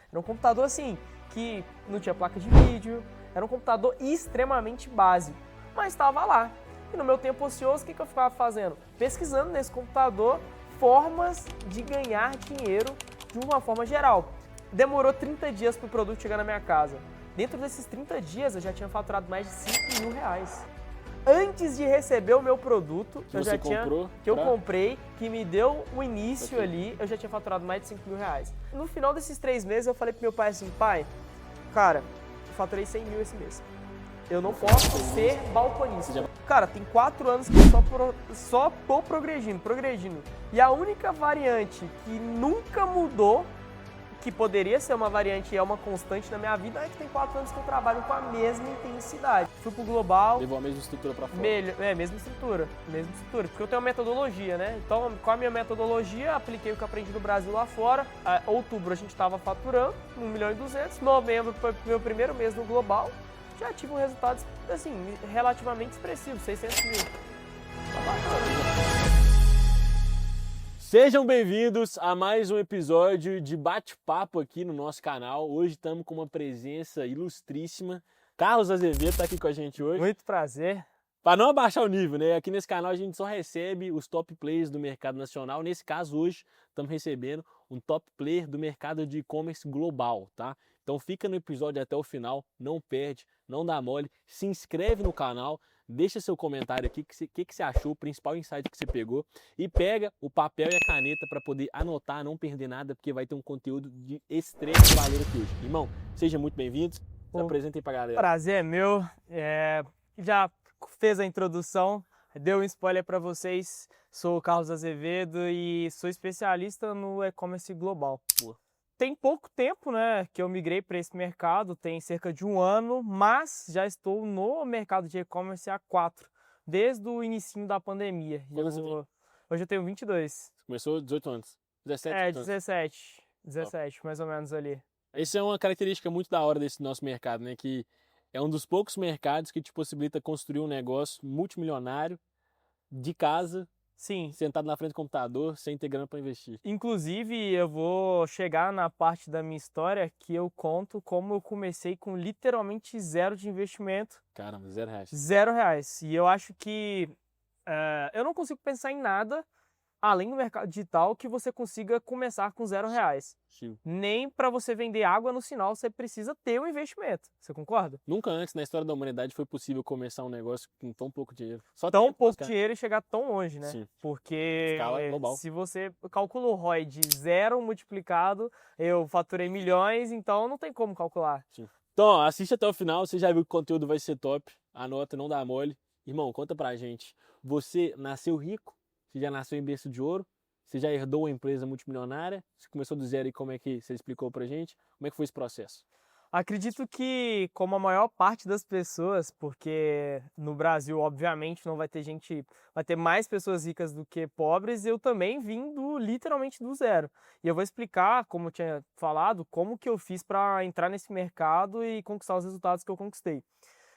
Era um computador assim, que não tinha placa de vídeo, era um computador extremamente básico, mas estava lá. E no meu tempo ocioso, o que eu ficava fazendo? Pesquisando nesse computador formas de ganhar dinheiro de uma forma geral. Demorou 30 dias para o produto chegar na minha casa. Dentro desses 30 dias eu já tinha faturado mais de 5 mil reais. Antes de receber o meu produto, eu comprei, que me deu o início ali, eu já tinha faturado mais de 5 mil reais. No final desses 3 meses eu falei pro meu pai assim, pai, cara, eu faturei 100 mil esse mês. Eu não posso ser balconista. Cara, tem 4 anos que eu só tô progredindo. E a única variante que nunca mudou, que poderia ser uma variante e é uma constante na minha vida, é que tem 4 anos que eu trabalho com a mesma intensidade. Fui pro global. Levou a mesma estrutura pra fora. Mesma estrutura. Porque eu tenho uma metodologia, né? Então, com a minha metodologia, apliquei o que eu aprendi no Brasil lá fora. Outubro a gente tava faturando 1 milhão e 200. Novembro foi meu primeiro mês no global. Já tive um resultado, assim, relativamente expressivo, 600 mil. Tá bacana. Sejam bem-vindos a mais um episódio de bate-papo aqui no nosso canal. Hoje estamos com uma presença ilustríssima. Carlos Azevedo está aqui com a gente hoje. Muito prazer. Para não abaixar o nível, né? Aqui nesse canal a gente só recebe os top players do mercado nacional. Nesse caso, hoje, estamos recebendo um top player do mercado de e-commerce global, tá? Então fica no episódio até o final, não perde, não dá mole, se inscreve no canal, deixa seu comentário aqui, o que você achou, o principal insight que você pegou, e pega o papel e a caneta para poder anotar, não perder nada, porque vai ter um conteúdo de extremo valor aqui hoje. Irmão, seja muito bem-vindo, se apresentem para a galera. Prazer é meu, já fez a introdução, deu um spoiler para vocês, sou o Carlos Azevedo e sou especialista no e-commerce global. Tem pouco tempo, né, que eu migrei para esse mercado, tem cerca de 1 ano, mas já estou no mercado de e-commerce há 4, desde o inicinho da pandemia. Hoje eu tenho 22. Você começou 18 anos, 17 anos. 17, mais ou menos ali. Essa é uma característica muito da hora desse nosso mercado, né, que é um dos poucos mercados que te possibilita construir um negócio multimilionário de casa. Sim. Sentado na frente do computador, sem ter grana para investir. Inclusive, eu vou chegar na parte da minha história que eu conto como eu comecei com literalmente zero de investimento. Caramba, R$0. R$0. E eu acho que eu não consigo pensar em nada além do mercado digital que você consiga começar com R$0. Sim. Nem para você vender água no sinal você precisa ter um investimento. Você concorda? Nunca antes na história da humanidade foi possível começar um negócio com tão pouco dinheiro. Só tão pouco dinheiro e chegar tão longe, né? Sim. Porque se você calcula o ROI de 0 multiplicado, eu faturei milhões, então não tem como calcular. Sim. Então, assiste até o final, você já viu que o conteúdo vai ser top. Anota, não dá mole. Irmão, conta pra gente. Você nasceu rico? Você já nasceu em berço de ouro? Você já herdou uma empresa multimilionária? Você começou do zero e como é que você explicou pra gente? Como é que foi esse processo? Acredito que, como a maior parte das pessoas, porque no Brasil, obviamente, não vai ter vai ter mais pessoas ricas do que pobres, eu também vim literalmente do zero. E eu vou explicar, como eu tinha falado, como que eu fiz para entrar nesse mercado e conquistar os resultados que eu conquistei.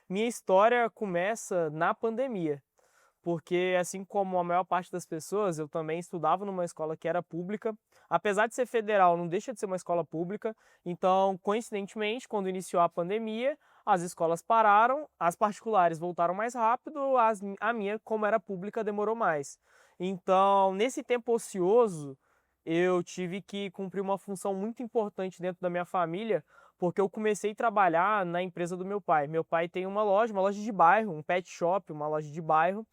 Minha história começa na pandemia. Porque, assim como a maior parte das pessoas, eu também estudava numa escola que era pública. Apesar de ser federal, não deixa de ser uma escola pública. Então, coincidentemente, quando iniciou a pandemia, as escolas pararam, as particulares voltaram mais rápido, a minha, como era pública, demorou mais. Então, nesse tempo ocioso, eu tive que cumprir uma função muito importante dentro da minha família, porque eu comecei a trabalhar na empresa do meu pai. Meu pai tem uma loja de bairro, um pet shop, uma loja de bairro.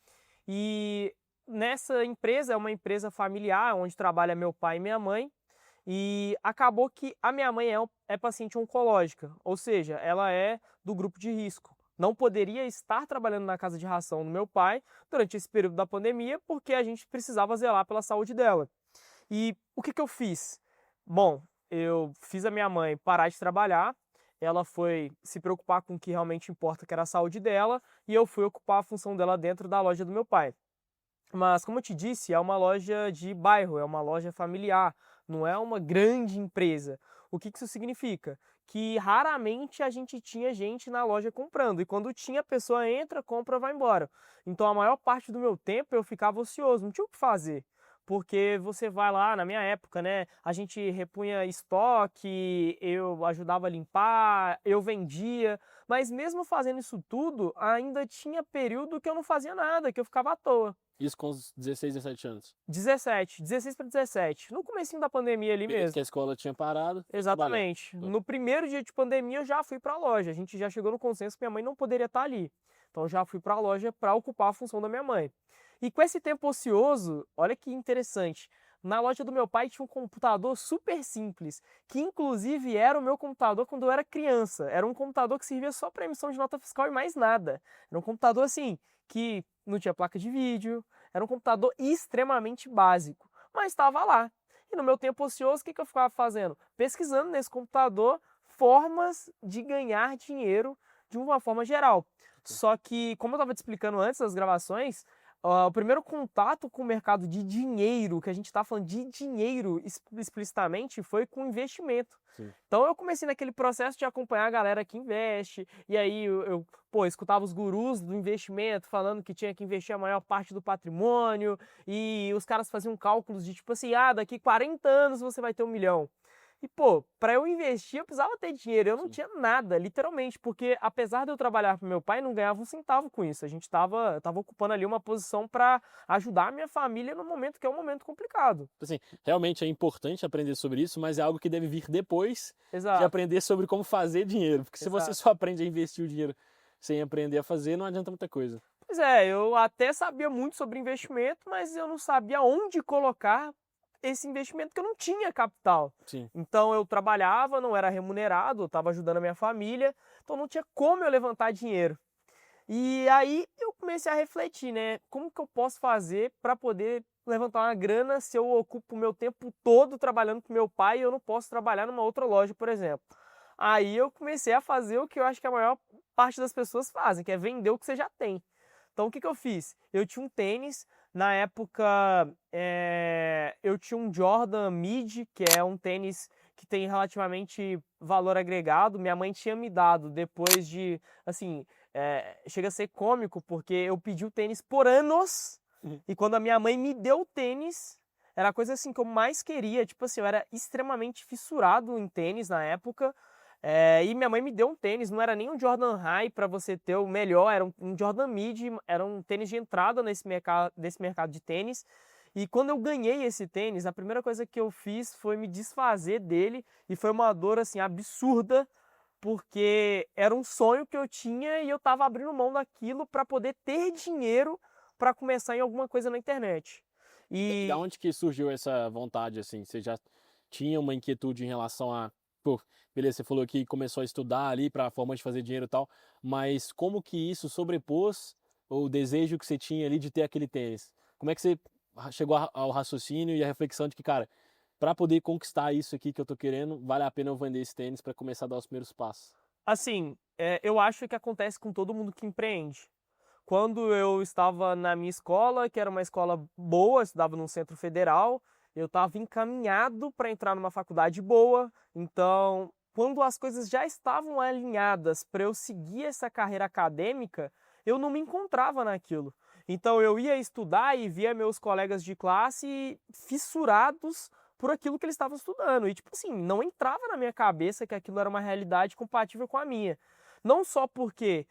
E nessa empresa, é uma empresa familiar, onde trabalha meu pai e minha mãe, e acabou que a minha mãe é paciente oncológica, ou seja, ela é do grupo de risco. Não poderia estar trabalhando na casa de ração do meu pai durante esse período da pandemia, porque a gente precisava zelar pela saúde dela. E o que eu fiz? Bom, eu fiz a minha mãe parar de trabalhar, ela foi se preocupar com o que realmente importa, que era a saúde dela, e eu fui ocupar a função dela dentro da loja do meu pai. Mas, como eu te disse, é uma loja de bairro, é uma loja familiar, não é uma grande empresa. O que isso significa? Que raramente a gente tinha gente na loja comprando, e quando tinha, a pessoa entra, compra, vai embora. Então a maior parte do meu tempo eu ficava ocioso, não tinha o que fazer. porque você vai lá, na minha época, né, a gente repunha estoque, eu ajudava a limpar, eu vendia, mas mesmo fazendo isso tudo, ainda tinha período que eu não fazia nada, que eu ficava à toa. Isso com os 16, 17 anos. 17, 16 para 17, no comecinho da pandemia ali Beleza, mesmo. que a escola tinha parado, trabalhando. Exatamente. No primeiro dia de pandemia eu já fui para a loja. A gente já chegou no consenso que minha mãe não poderia estar ali. Então eu já fui para a loja para ocupar a função da minha mãe. E com esse tempo ocioso, olha que interessante. Na loja do meu pai tinha um computador super simples, que inclusive era o meu computador quando eu era criança. Era um computador que servia só para emissão de nota fiscal e mais nada. Era um computador assim, que não tinha placa de vídeo, era um computador extremamente básico, mas estava lá. E no meu tempo ocioso, o que eu ficava fazendo? Pesquisando nesse computador formas de ganhar dinheiro de uma forma geral. Só que, como eu estava te explicando antes das gravações, o primeiro contato com o mercado de dinheiro, que a gente está falando de dinheiro explicitamente, foi com investimento. Sim. Então eu comecei naquele processo de acompanhar a galera que investe, e aí pô, escutava os gurus do investimento falando que tinha que investir a maior parte do patrimônio, e os caras faziam cálculos de tipo assim, daqui 40 anos você vai ter 1 milhão. E pô, para eu investir eu precisava ter dinheiro, eu não Sim. tinha nada, literalmente, porque apesar de eu trabalhar para meu pai, não ganhava um centavo com isso. A gente tava ocupando ali uma posição para ajudar a minha família no momento que é um momento complicado. Assim, realmente é importante aprender sobre isso, mas é algo que deve vir depois de Exato. aprender sobre como fazer dinheiro. Porque se você Exato. só aprende a investir o dinheiro sem aprender a fazer, não adianta muita coisa. Pois é, eu até sabia muito sobre investimento, mas eu não sabia onde colocar esse investimento, que eu não tinha capital. Sim. Então eu trabalhava, não era remunerado, eu estava ajudando a minha família, então não tinha como eu levantar dinheiro. E aí eu comecei a refletir, né? Como que eu posso fazer para poder levantar uma grana se eu ocupo o meu tempo todo trabalhando com meu pai e eu não posso trabalhar numa outra loja, por exemplo. Aí eu comecei a fazer o que eu acho que a maior parte das pessoas fazem, que é vender o que você já tem. Então o que eu fiz? Eu tinha um tênis, na época eu tinha um Jordan Mid, que é um tênis que tem relativamente valor agregado. Minha mãe tinha me dado depois de, assim, chega a ser cômico, porque eu pedi o tênis por anos, e quando a minha mãe me deu o tênis, era a coisa assim que eu mais queria. Tipo assim, eu era extremamente fissurado em tênis na época. E minha mãe me deu um tênis, não era nem um Jordan High para você ter o melhor, era um Jordan Mid, era um tênis de entrada nesse mercado de tênis. E quando eu ganhei esse tênis, a primeira coisa que eu fiz foi me desfazer dele, e foi uma dor assim absurda, porque era um sonho que eu tinha e eu estava abrindo mão daquilo para poder ter dinheiro para começar em alguma coisa na internet. E da onde que surgiu essa vontade, assim? Você já tinha uma inquietude em relação a, pô, beleza, você falou que começou a estudar ali para forma de fazer dinheiro e tal, mas como que isso sobrepôs o desejo que você tinha ali de ter aquele tênis? Como é que você chegou ao raciocínio e à reflexão de que, cara, para poder conquistar isso aqui que eu tô querendo, vale a pena eu vender esse tênis para começar a dar os primeiros passos? Assim, eu acho que acontece com todo mundo que empreende. Quando eu estava na minha escola, que era uma escola boa, eu estudava num centro federal, eu estava encaminhado para entrar numa faculdade boa. Então, quando as coisas já estavam alinhadas para eu seguir essa carreira acadêmica, eu não me encontrava naquilo. Então, eu ia estudar e via meus colegas de classe fissurados por aquilo que eles estavam estudando. E, tipo assim, não entrava na minha cabeça que aquilo era uma realidade compatível com a minha. Não só porque,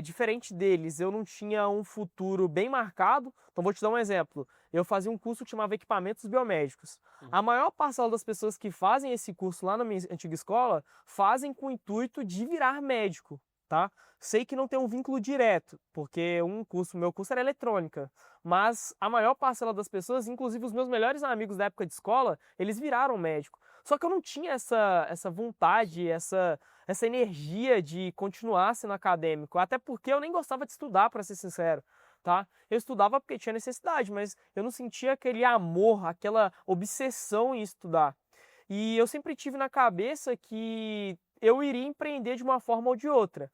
diferente deles, eu não tinha um futuro bem marcado. Então vou te dar um exemplo. Eu fazia um curso que chamava Equipamentos Biomédicos. A maior parcela das pessoas que fazem esse curso lá na minha antiga escola fazem com o intuito de virar médico, tá? Sei que não tem um vínculo direto, porque meu curso era eletrônica, mas a maior parcela das pessoas, inclusive os meus melhores amigos da época de escola, eles viraram médico. Só que eu não tinha essa vontade, essa energia de continuar sendo acadêmico, até porque eu nem gostava de estudar, para ser sincero, tá? Eu estudava porque tinha necessidade, mas eu não sentia aquele amor, aquela obsessão em estudar. E eu sempre tive na cabeça que eu iria empreender de uma forma ou de outra.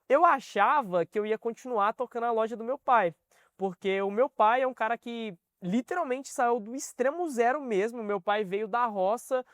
Eu achava que eu ia continuar tocando a loja do meu pai, porque o meu pai é um cara que literalmente saiu do extremo zero mesmo. Meu pai veio da roça,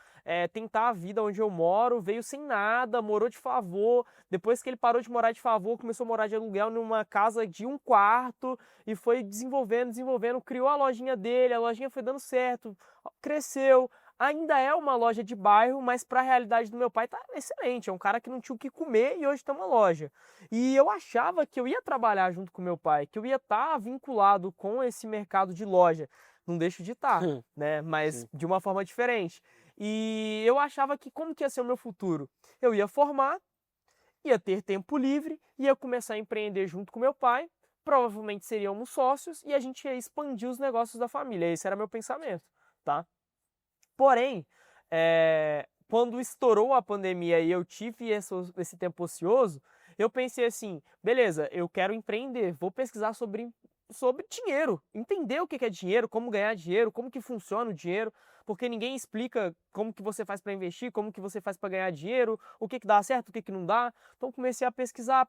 tentar a vida onde eu moro, veio sem nada, morou de favor. Depois que ele parou de morar de favor, começou a morar de aluguel numa casa de 1 quarto e foi desenvolvendo, criou a lojinha dele, a lojinha foi dando certo, cresceu. Ainda é uma loja de bairro, mas para a realidade do meu pai tá excelente. É um cara que não tinha o que comer e hoje tem uma loja. E eu achava que eu ia trabalhar junto com meu pai, que eu ia estar vinculado com esse mercado de loja. Não deixo de estar, né? Mas Sim. de uma forma diferente. E eu achava que como que ia ser o meu futuro? Eu ia formar, ia ter tempo livre, ia começar a empreender junto com meu pai, provavelmente seríamos sócios e a gente ia expandir os negócios da família. Esse era meu pensamento, tá? Porém, quando estourou a pandemia e eu tive esse tempo ocioso, eu pensei assim, beleza, eu quero empreender, vou pesquisar sobre dinheiro, entender o que é dinheiro, como ganhar dinheiro, como que funciona o dinheiro, porque ninguém explica como que você faz para investir, como que você faz para ganhar dinheiro, o que dá certo, o que não dá. Então comecei a pesquisar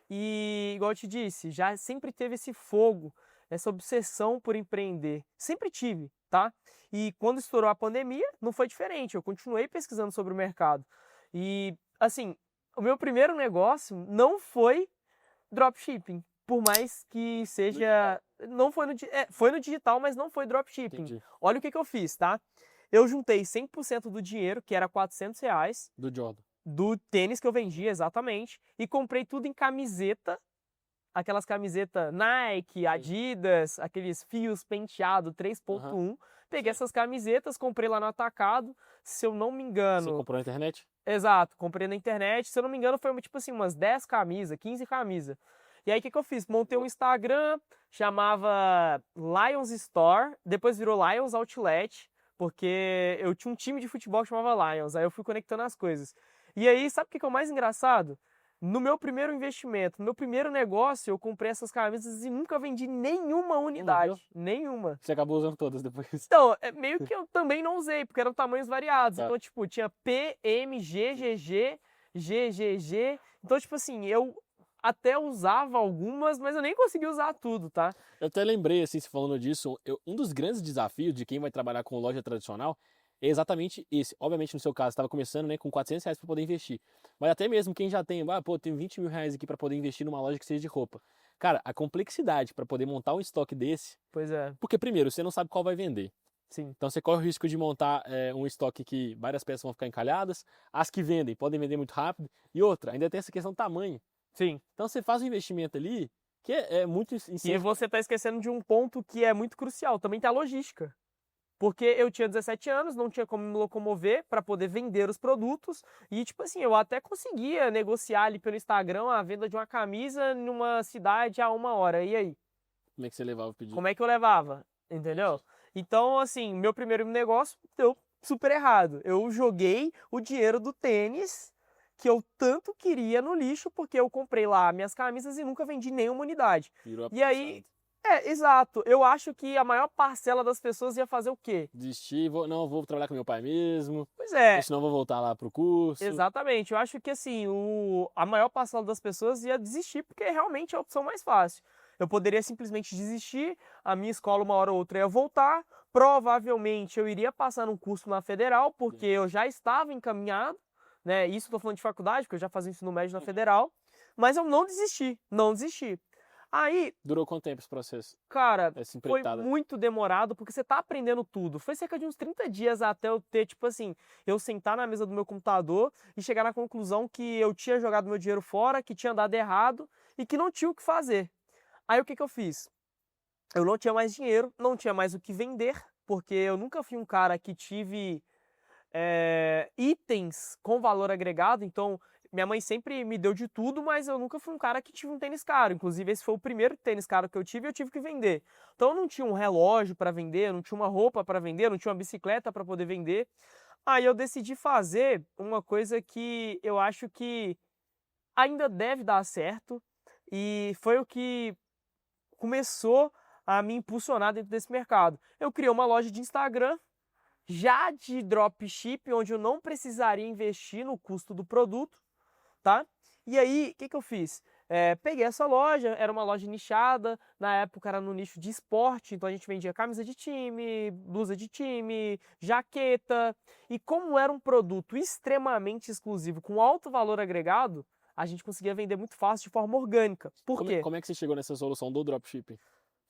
e, igual eu te disse, já sempre teve esse fogo, essa obsessão por empreender. Sempre tive, tá? E quando estourou a pandemia, não foi diferente. Eu continuei pesquisando sobre o mercado. E, assim, o meu primeiro negócio não foi dropshipping. Por mais que seja. Não foi foi no digital, mas não foi dropshipping. Entendi. Olha o que eu fiz, tá? Eu juntei 100% do dinheiro, que era R$ 400, Do Jordan. do tênis que eu vendia, exatamente, e comprei tudo em camiseta, aquelas camisetas Nike, Adidas, aqueles fios penteado 3.1. Peguei essas camisetas, comprei lá no atacado, se eu não me Você engano. comprou na internet? Exato, comprei na internet, se eu não me engano foi tipo assim, umas 10 camisas, 15 camisas. E aí o que eu fiz? Montei um Instagram, chamava Lions Store, depois virou Lions Outlet, porque eu tinha um time de futebol que chamava Lions, aí eu fui conectando as coisas. E aí, sabe o que é o mais engraçado? No meu primeiro investimento, no meu primeiro negócio, eu comprei essas camisas e nunca vendi nenhuma unidade. Nenhuma. Você acabou usando todas depois. Então, meio que eu também não usei, porque eram tamanhos variados. Tá. Então, tipo, tinha P, M, G, GG, GGG. Então, tipo assim, eu até usava algumas, mas eu nem consegui usar tudo, tá? Eu até lembrei, assim, se falando disso, um dos grandes desafios de quem vai trabalhar com loja tradicional é exatamente esse. Obviamente, no seu caso, estava começando, né, com R$ 400 para poder investir. Mas até mesmo quem já tem, tenho R$ 20 mil aqui para poder investir numa loja que seja de roupa. Cara, a complexidade para poder montar um estoque desse, Pois é, porque primeiro, você não sabe qual vai vender. sim. Então você corre o risco de montar um estoque que várias peças vão ficar encalhadas, as que vendem podem vender muito rápido, e outra, ainda tem essa questão do tamanho. Sim. Então você faz um investimento ali que é muito E incerto. você tá esquecendo de um ponto que é muito crucial, também tem a logística. Porque eu tinha 17 anos, não tinha como me locomover para poder vender os produtos. E, tipo assim, eu até conseguia negociar ali pelo Instagram a venda de uma camisa numa cidade a 1 hora. E aí? Como é que você levava o pedido? Como é que eu levava? Entendeu? Então, assim, meu primeiro negócio deu super errado. Eu joguei o dinheiro do tênis que eu tanto queria no lixo, porque eu comprei lá minhas camisas e nunca vendi nenhuma unidade. Virou E aí, apressado. exato. Eu acho que a maior parcela das pessoas ia fazer o quê? Desistir, vou trabalhar com meu pai mesmo, Pois é, ou senão vou voltar lá pro curso. exatamente. Eu acho que assim, a maior parcela das pessoas ia desistir porque realmente é a opção mais fácil. Eu poderia simplesmente desistir, a minha escola uma hora ou outra ia voltar, provavelmente eu iria passar num curso na federal, porque eu já estava encaminhado, né? Isso eu tô falando de faculdade, porque eu já fazia ensino médio na federal, mas eu não desisti, não desisti. Aí, Durou quanto tempo esse processo? cara, Essa foi empreitada? muito demorado, porque você tá aprendendo tudo. Foi cerca de uns 30 dias até eu ter, tipo assim, eu sentar na mesa do meu computador e chegar na conclusão que eu tinha jogado meu dinheiro fora, que tinha dado errado e que não tinha o que fazer. Aí o que eu fiz? Eu não tinha mais dinheiro, não tinha mais o que vender, porque eu nunca fui um cara que tive itens com valor agregado, então minha mãe sempre me deu de tudo, mas eu nunca fui um cara que tive um tênis caro. Inclusive, esse foi o primeiro tênis caro que eu tive e eu tive que vender. Então eu não tinha um relógio para vender, não tinha uma roupa para vender, não tinha uma bicicleta para poder vender. Aí eu decidi fazer uma coisa que eu acho que ainda deve dar certo e foi o que começou a me impulsionar dentro desse mercado. Eu criei uma loja de Instagram já de dropship, onde eu não precisaria investir no custo do produto, tá? E aí, o que eu fiz? Peguei essa loja, era uma loja nichada, na época era no nicho de esporte, então a gente vendia camisa de time, blusa de time, jaqueta, e como era um produto extremamente exclusivo, com alto valor agregado, a gente conseguia vender muito fácil de forma orgânica. Por quê? Como é que você chegou nessa solução do dropshipping?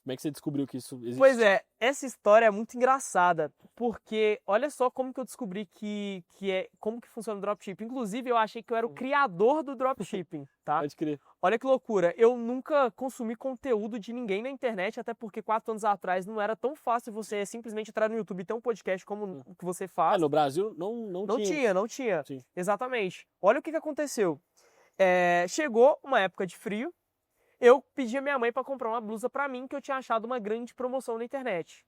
Como é que você descobriu que isso existe? Pois é, essa história é muito engraçada, porque olha só como que eu descobri como que funciona o dropshipping. Inclusive, eu achei que eu era o criador do dropshipping, tá? Pode crer. Olha que loucura, eu nunca consumi conteúdo de ninguém na internet, até porque 4 anos atrás não era tão fácil você simplesmente entrar no YouTube e ter um podcast como o que você faz. No Brasil não tinha. Não tinha. Sim. Exatamente. Olha o que aconteceu. Chegou uma época de frio, eu pedi a minha mãe para comprar uma blusa para mim que eu tinha achado uma grande promoção na internet.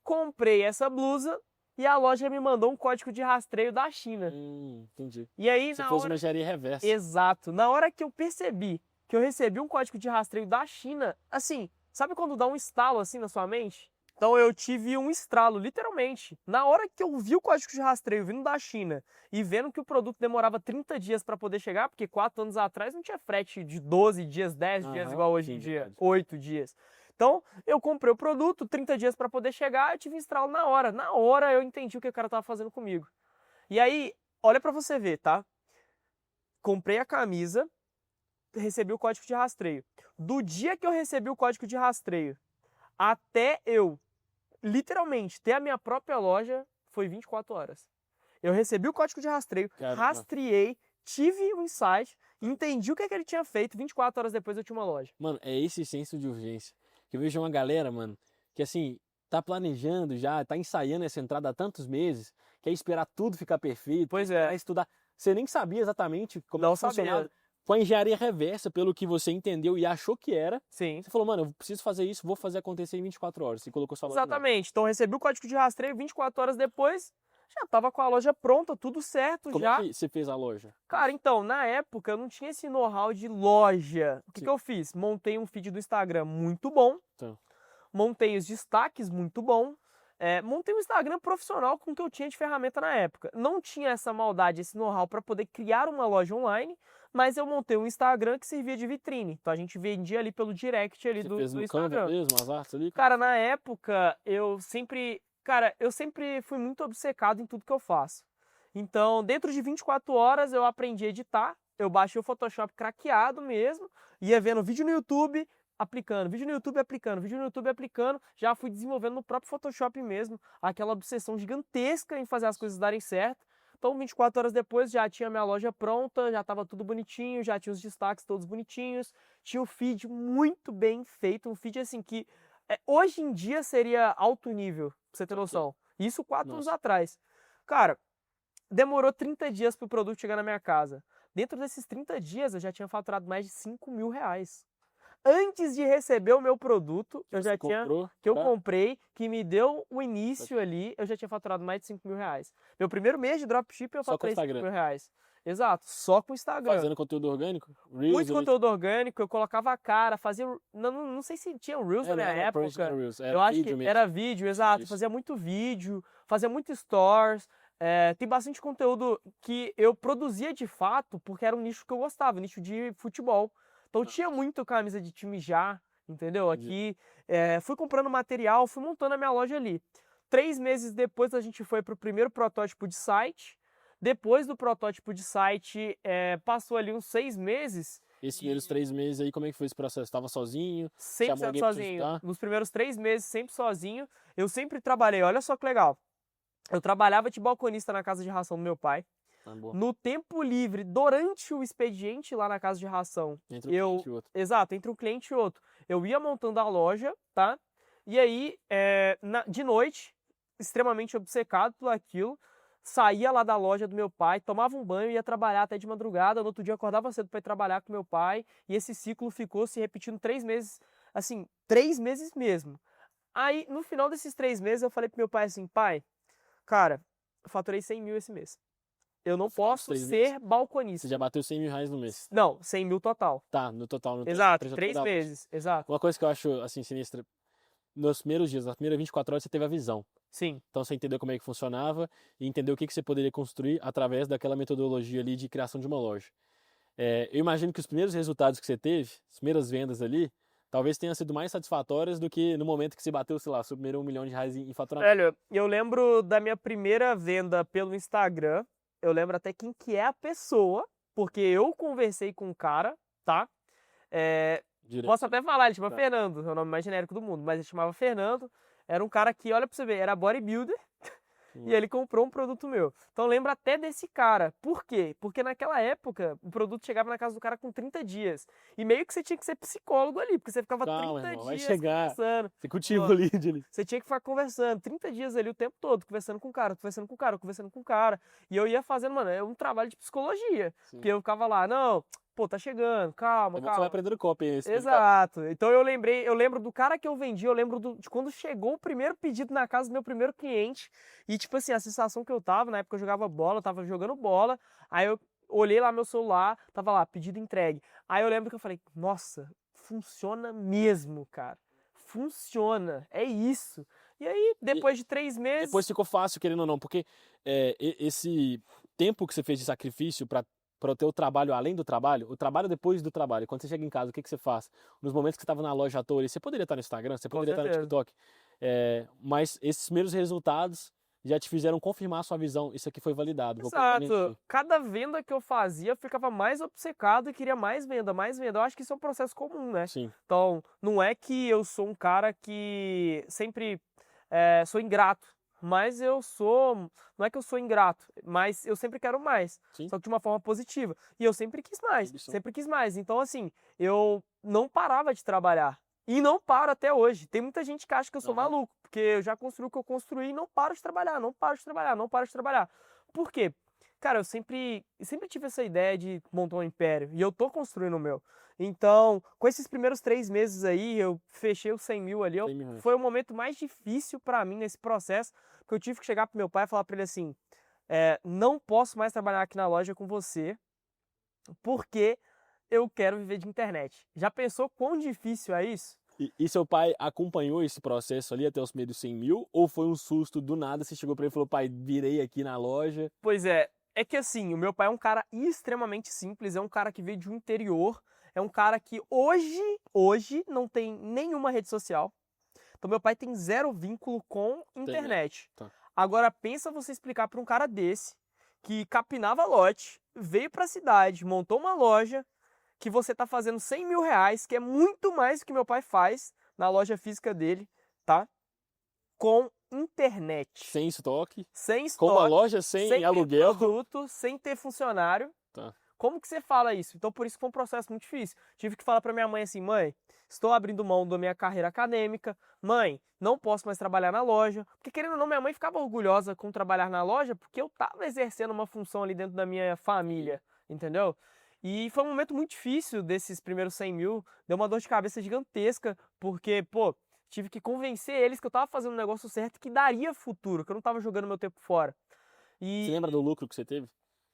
Comprei essa blusa e a loja me mandou um código de rastreio da China. Entendi. E aí, Você fez uma engenharia reversa. Exato. Na hora que eu percebi que eu recebi um código de rastreio da China, assim, sabe quando dá um estalo assim na sua mente? Então eu tive um estralo, literalmente. Na hora que eu vi o código de rastreio vindo da China e vendo que o produto demorava 30 dias para poder chegar, porque 4 anos atrás não tinha frete de 12 dias, 10 dias igual hoje em dia, 8 dias. Então eu comprei o produto, 30 dias para poder chegar, eu tive um estralo na hora. Na hora eu entendi o que o cara tava fazendo comigo. E aí, olha para você ver, tá? Comprei a camisa, recebi o código de rastreio. Do dia que eu recebi o código de rastreio até eu literalmente ter a minha própria loja foi 24 horas. Eu recebi o código de rastreio, rastreei, tive um insight, entendi o que ele tinha feito, 24 horas depois eu tinha uma loja. Mano, é esse senso de urgência. Que eu vejo uma galera, mano, que assim, tá planejando já, tá ensaiando essa entrada há tantos meses, quer esperar tudo ficar perfeito, Pois é. Estudar. Você nem sabia exatamente como Não funcionava. sabia. Com a engenharia reversa, pelo que você entendeu e achou que era, Sim. você falou, mano, eu preciso fazer isso, vou fazer acontecer em 24 horas. Você colocou sua loja. Exatamente. Então eu recebi o código de rastreio, 24 horas depois, já tava com a loja pronta, tudo certo. Como já. é que você fez a loja? Cara, então, na época eu não tinha esse know-how de loja. O que eu fiz? Montei um feed do Instagram muito bom, montei os destaques muito bom, montei um Instagram profissional com o que eu tinha de ferramenta na época. Não tinha essa maldade, esse know-how para poder criar uma loja online, mas eu montei um Instagram que servia de vitrine. Então a gente vendia ali pelo direct ali do Instagram. Canva mesmo, as artes ali? Cara, na época eu sempre fui muito obcecado em tudo que eu faço. Então, dentro de 24 horas eu aprendi a editar, eu baixei o Photoshop craqueado mesmo, ia vendo vídeo no YouTube, aplicando, vídeo no YouTube aplicando, vídeo no YouTube aplicando, já fui desenvolvendo no próprio Photoshop mesmo, aquela obsessão gigantesca em fazer as coisas darem certo. Então, 24 horas depois já tinha minha loja pronta, já estava tudo bonitinho, já tinha os destaques todos bonitinhos, tinha o feed muito bem feito, um feed assim que hoje em dia seria alto nível, pra você ter noção. Isso 4 anos atrás. Cara, demorou 30 dias pro produto chegar na minha casa. Dentro desses 30 dias eu já tinha faturado mais de 5 mil reais. Antes de receber o meu produto, eu comprei, que me deu o início ali, eu já tinha faturado mais de 5 mil reais. Meu primeiro mês de dropshipping eu faturei 5 mil reais. Exato, só com o Instagram. Fazendo conteúdo orgânico? Reels, muito conteúdo orgânico, eu colocava a cara, fazia... Não sei se tinha Reels na minha época. Eu acho que era vídeo, exato. Isso. Fazia muito vídeo, fazia muito stories. Tem bastante conteúdo que eu produzia de fato, porque era um nicho que eu gostava, nicho de futebol. Então tinha muito camisa de time já, entendeu? Aqui, fui comprando material, fui montando a minha loja ali. 3 meses depois a gente foi para o primeiro protótipo de site. Depois do protótipo de site, passou ali uns 6 meses. Esses primeiros 3 meses aí, como é que foi esse processo? Estava sozinho? 100% sozinho. Nos primeiros 3 meses, sempre sozinho. Eu sempre trabalhei, olha só que legal. Eu trabalhava de balconista na casa de ração do meu pai. No tempo livre, durante o expediente lá na casa de ração, entre um cliente e outro. Exato, entre um cliente e outro. Eu ia montando a loja, tá? E aí, de noite, extremamente obcecado por aquilo, saía lá da loja do meu pai, tomava um banho, ia trabalhar até de madrugada, no outro dia acordava cedo para ir trabalhar com meu pai, e esse ciclo ficou se repetindo 3 meses, assim, 3 meses mesmo. Aí, no final desses 3 meses, eu falei pro meu pai assim, pai, cara, eu faturei 100 mil esse mês. Eu não posso ser balconista. Você já bateu 100 mil reais no mês? Não, 100 mil total. Tá, no total. Exato, 3 meses, exato. Uma coisa que eu acho, assim, sinistra, nos primeiros dias, nas primeiras 24 horas, você teve a visão. Sim. Então você entendeu como é que funcionava e entendeu o que você poderia construir através daquela metodologia ali de criação de uma loja. Eu imagino que os primeiros resultados que você teve, as primeiras vendas ali, talvez tenham sido mais satisfatórias do que no momento que você bateu, sei lá, seu primeiro R$ 1 milhão em faturamento. Velho, eu lembro da minha primeira venda pelo Instagram. Eu lembro até quem que é a pessoa, porque eu conversei com o cara, tá? Direto. Posso até falar, ele chama Tá. Fernando, é o nome mais genérico do mundo, mas ele chamava Fernando. Era um cara que, olha pra você ver, era bodybuilder e ele comprou um produto meu. Então lembra até desse cara. Por quê? Porque naquela época o produto chegava na casa do cara com 30 dias. E meio que você tinha que ser psicólogo ali, porque você ficava Calma, 30 irmão, vai dias chegar. conversando. Você cultiva Pô, o lead ali. você tinha que ficar conversando 30 dias ali o tempo todo, conversando com o cara, conversando com o cara, conversando com o cara. E eu ia fazendo, mano, é um trabalho de psicologia. Sim. Porque eu ficava lá, não, pô, tá chegando, calma, É bom que você vai calma. aprendendo copy. Exato. Então eu lembro do cara que eu vendi, eu lembro de quando chegou o primeiro pedido na casa do meu primeiro cliente. E tipo assim, a sensação que eu tava, na época eu jogava bola, eu tava jogando bola, aí eu olhei lá meu celular, tava lá, pedido entregue. Aí eu lembro que eu falei, nossa, funciona mesmo, cara. Funciona, é isso. E aí, depois de 3 meses. Depois ficou fácil, querendo ou não, porque esse tempo que você fez de sacrifício para o teu trabalho além do trabalho, o trabalho depois do trabalho, quando você chega em casa, o que você faz? Nos momentos que você estava na loja à toa, você poderia estar no Instagram, você Com poderia estar no certeza. TikTok, mas esses primeiros resultados já te fizeram confirmar a sua visão, isso aqui foi validado. Vou colocar minha Exato. aqui. Cada venda que eu fazia, eu ficava mais obcecado e queria mais venda, mais venda. Eu acho que isso é um processo comum, né? Sim, Então, não é que eu sou um cara que sempre sou ingrato, mas eu sou. Não é que eu sou ingrato, mas eu sempre quero mais. sim. Só que de uma forma positiva. E eu sempre quis mais, Ambição. sempre quis mais. Então, assim, eu não parava de trabalhar. E não paro até hoje. Tem muita gente que acha que eu sou Aham. maluco, porque eu já construí o que eu construí e não paro de trabalhar, não paro de trabalhar, não paro de trabalhar. Por quê? Cara, eu sempre tive essa ideia de montar um império e eu tô construindo o meu. Então, com esses primeiros 3 meses aí, eu fechei os 100 mil ali. 100 mil reais. Foi o momento mais difícil pra mim nesse processo, que eu tive que chegar pro meu pai e falar pra ele assim: não posso mais trabalhar aqui na loja com você, porque eu quero viver de internet. Já pensou quão difícil é isso? E seu pai acompanhou esse processo ali até os primeiros 100 mil? Ou foi um susto do nada? Você chegou para ele e falou, pai, virei aqui na loja. Pois é que assim, o meu pai é um cara extremamente simples, é um cara que veio de um interior, é um cara que hoje não tem nenhuma rede social. Então meu pai tem zero vínculo com internet. Tá. Agora pensa você explicar para um cara desse, que capinava lote, veio para a cidade, montou uma loja, que você tá fazendo 100 mil reais, que é muito mais do que meu pai faz na loja física dele, tá? Com internet. Sem estoque. Sem Com uma estoque, loja sem sem ter aluguel. produto, sem ter funcionário. Tá. Como que você fala isso? Então por isso que foi um processo muito difícil. Tive que falar para minha mãe assim, mãe, estou abrindo mão da minha carreira acadêmica. Mãe, não posso mais trabalhar na loja. Porque querendo ou não, minha mãe ficava orgulhosa com trabalhar na loja porque eu tava exercendo uma função ali dentro da minha família, entendeu? E foi um momento muito difícil desses primeiros 100 mil. Deu uma dor de cabeça gigantesca, porque, pô, tive que convencer eles que eu tava fazendo um negócio certo que daria futuro, que eu não tava jogando meu tempo fora. Você lembra do lucro que você teve?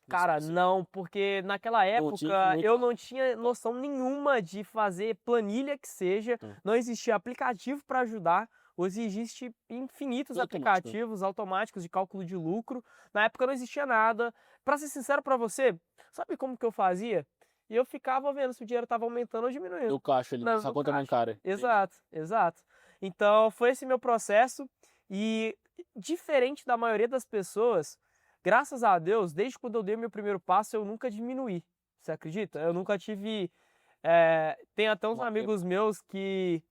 Cara, não, porque naquela época eu não tinha noção nenhuma de fazer planilha que seja, não existia aplicativo para ajudar, hoje existe infinitos aplicativos automáticos de cálculo de lucro, na época não existia nada. Para ser sincero para você, sabe como que eu fazia? E eu ficava vendo se o dinheiro estava aumentando ou diminuindo. No caixa ali, Na- sua no conta caixa. bancária. Exato, exato. Então foi esse meu processo e diferente da maioria das pessoas, graças a Deus, desde quando eu dei meu primeiro passo, eu nunca diminuí. Você acredita? Eu nunca tive. Tem até uns amigos meus que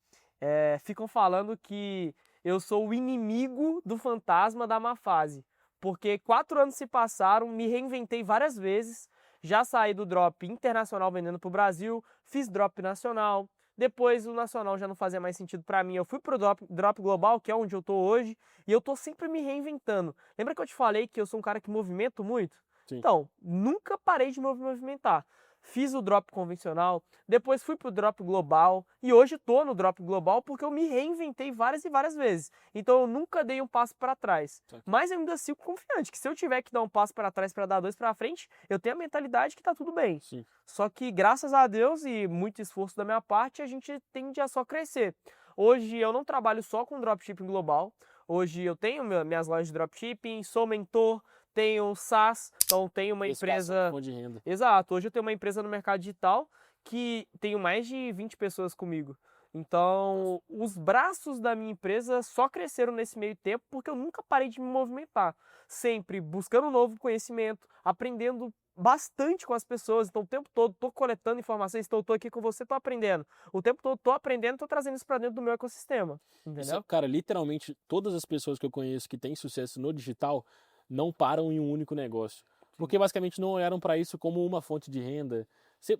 ficam falando que eu sou o inimigo do fantasma da má fase. Porque 4 anos se passaram, me reinventei várias vezes. Já saí do drop internacional vendendo para o Brasil, fiz drop nacional. Depois o nacional já não fazia mais sentido para mim. Eu fui pro drop global, que é onde eu tô hoje, e eu tô sempre me reinventando. Lembra que eu te falei que eu sou um cara que movimento muito? Sim. Então, nunca parei de me movimentar. Fiz o drop convencional, depois fui pro drop global e hoje tô no drop global porque eu me reinventei várias e várias vezes. Então eu nunca dei um passo para trás. Mas eu ainda sigo confiante que se eu tiver que dar um passo para trás para dar 2 para frente, eu tenho a mentalidade que tá tudo bem. Sim. Só que graças a Deus e muito esforço da minha parte, a gente tende a só crescer. Hoje eu não trabalho só com dropshipping global. Hoje eu tenho minhas lojas de dropshipping, sou mentor, tenho SaaS, então tenho uma Precificação empresa... de fonte de renda. Exato, hoje eu tenho uma empresa no mercado digital que tenho mais de 20 pessoas comigo. Então, os braços da minha empresa só cresceram nesse meio tempo porque eu nunca parei de me movimentar. Sempre buscando novo conhecimento, aprendendo bastante com as pessoas. Então, o tempo todo estou coletando informações, então estou aqui com você, estou aprendendo. O tempo todo estou aprendendo, estou trazendo isso para dentro do meu ecossistema. Entendeu? Cara, literalmente, todas as pessoas que eu conheço que têm sucesso no digital não param em um único negócio. Porque basicamente não olharam para isso como uma fonte de renda.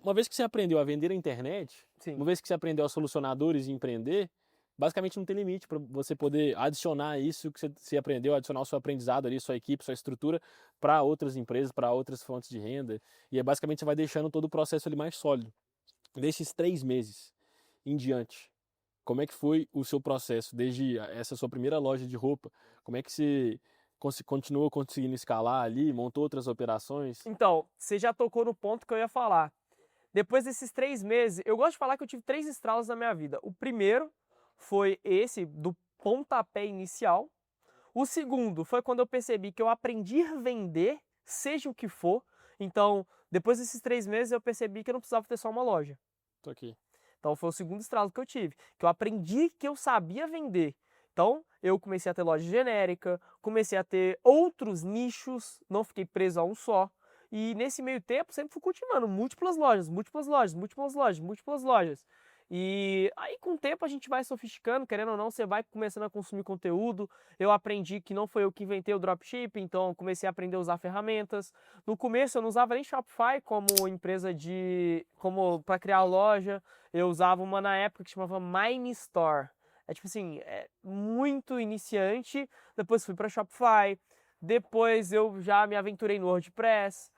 Uma vez que você aprendeu a vender na internet, Sim. uma vez que você aprendeu a solucionar dores e empreender, basicamente não tem limite para você poder adicionar isso que você aprendeu, adicionar o seu aprendizado ali, sua equipe, sua estrutura para outras empresas, para outras fontes de renda. E aí, basicamente você vai deixando todo o processo ali mais sólido. Desses 3 meses em diante, como é que foi o seu processo desde essa sua primeira loja de roupa? Como é que você continuou conseguindo escalar ali, montou outras operações? Então, você já tocou no ponto que eu ia falar. Depois desses 3 meses, eu gosto de falar que eu tive 3 estralos na minha vida. O primeiro foi esse do pontapé inicial. O segundo foi quando eu percebi que eu aprendi a vender, seja o que for. Então, depois desses 3 meses, eu percebi que eu não precisava ter só uma loja. Tô aqui. Então, foi o segundo estralo que eu tive, que eu aprendi que eu sabia vender. Então, eu comecei a ter loja genérica, comecei a ter outros nichos, não fiquei preso a um só. E nesse meio tempo, sempre fui continuando, múltiplas lojas, múltiplas lojas, múltiplas lojas, múltiplas lojas. E aí, com o tempo, a gente vai sofisticando, querendo ou não, você vai começando a consumir conteúdo. Eu aprendi que não foi eu que inventei o dropshipping, então comecei a aprender a usar ferramentas. No começo, eu não usava nem Shopify como empresa como para criar loja. Eu usava uma na época que chamava MineStore. É tipo assim, é muito iniciante. Depois fui para Shopify. Depois eu já me aventurei no WordPress.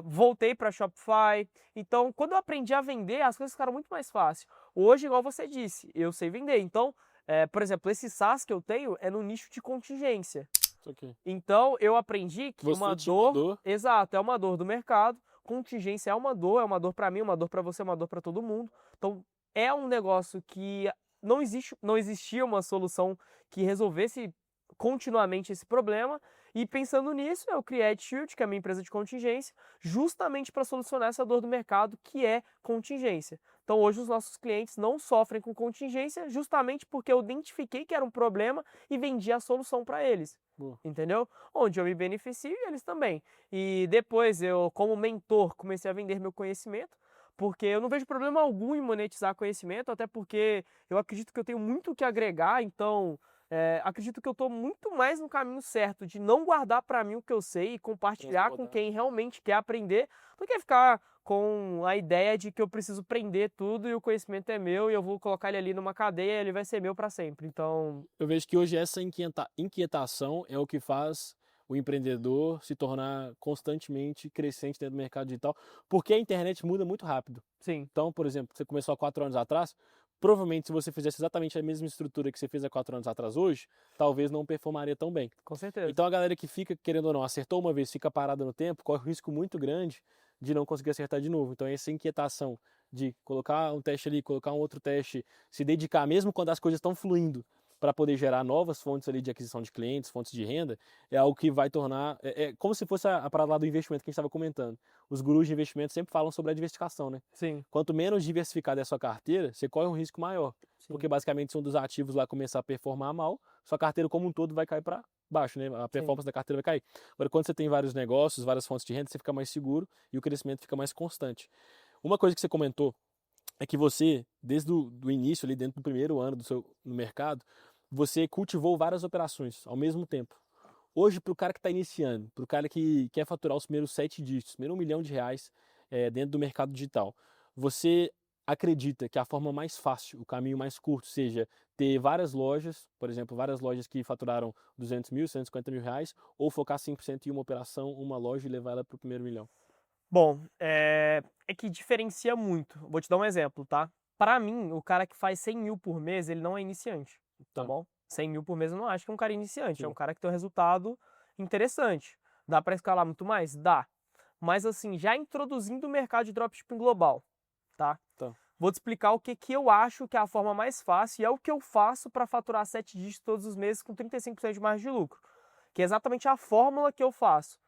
Voltei para Shopify. Então, quando eu aprendi a vender, as coisas ficaram muito mais fáceis. Hoje, igual você disse, eu sei vender. Então, por exemplo, esse SaaS que eu tenho é no nicho de contingência. Okay. Então, eu aprendi que Você uma tinha uma dor. Exato, é uma dor do mercado. Contingência é uma dor para mim, uma dor para você, uma dor para todo mundo. Então, é um negócio que não existia uma solução que resolvesse continuamente esse problema. E pensando nisso, eu criei a AdShield, que é a minha empresa de contingência, justamente para solucionar essa dor do mercado, que é contingência. Então, hoje os nossos clientes não sofrem com contingência, justamente porque eu identifiquei que era um problema e vendi a solução para eles. Boa. Entendeu? Onde eu me beneficio e eles também. E depois eu, como mentor, comecei a vender meu conhecimento, porque eu não vejo problema algum em monetizar conhecimento, até porque eu acredito que eu tenho muito o que agregar, então acredito que eu estou muito mais no caminho certo de não guardar para mim o que eu sei e compartilhar com quem realmente quer aprender, do que ficar com a ideia de que eu preciso aprender tudo e o conhecimento é meu e eu vou colocar ele ali numa cadeia e ele vai ser meu para sempre. Então, eu vejo que hoje essa inquietação é o que faz o empreendedor se tornar constantemente crescente dentro do mercado digital, porque a internet muda muito rápido. sim. Então, por exemplo, você começou há 4 anos atrás, provavelmente se você fizesse exatamente a mesma estrutura que você fez há 4 anos atrás hoje, talvez não performaria tão bem. Com certeza. Então a galera que fica, querendo ou não, acertou uma vez, fica parada no tempo, corre um risco muito grande de não conseguir acertar de novo. Então essa inquietação de colocar um teste ali, colocar um outro teste, se dedicar mesmo quando as coisas estão fluindo para poder gerar novas fontes ali de aquisição de clientes, fontes de renda, é algo que vai tornar, é como se fosse a parada lá do investimento que a gente estava comentando. Os gurus de investimento sempre falam sobre a diversificação, né? Sim. Quanto menos diversificada é a sua carteira, você corre um risco maior. Sim. Porque basicamente se um dos ativos lá começar a performar mal, sua carteira como um todo vai cair para baixo, né? A performance da carteira vai cair. Agora, quando você tem vários negócios, várias fontes de renda, você fica mais seguro e o crescimento fica mais constante. Uma coisa que você comentou é que você, desde o início, ali dentro do primeiro ano no mercado, você cultivou várias operações ao mesmo tempo. Hoje, para o cara que está iniciando, para o cara que quer faturar os primeiros 7 dígitos, primeiro R$1 milhão dentro do mercado digital, você acredita que a forma mais fácil, o caminho mais curto, seja ter várias lojas, por exemplo, várias lojas que faturaram 200 mil, 150 mil reais, ou focar 100% em uma operação, uma loja e levar ela para o primeiro milhão? Bom, é que diferencia muito. Vou te dar um exemplo, tá? Para mim, o cara que faz 100 mil por mês, ele não é iniciante, tá bom? 100 mil por mês eu não acho que é um cara iniciante, é um cara que tem um resultado interessante. Dá para escalar muito mais? Dá. Mas assim, já introduzindo o mercado de dropshipping global, tá? Vou te explicar o que eu acho que é a forma mais fácil e é o que eu faço para faturar 7 dígitos todos os meses com 35% de margem de lucro. que é exatamente a fórmula que eu faço.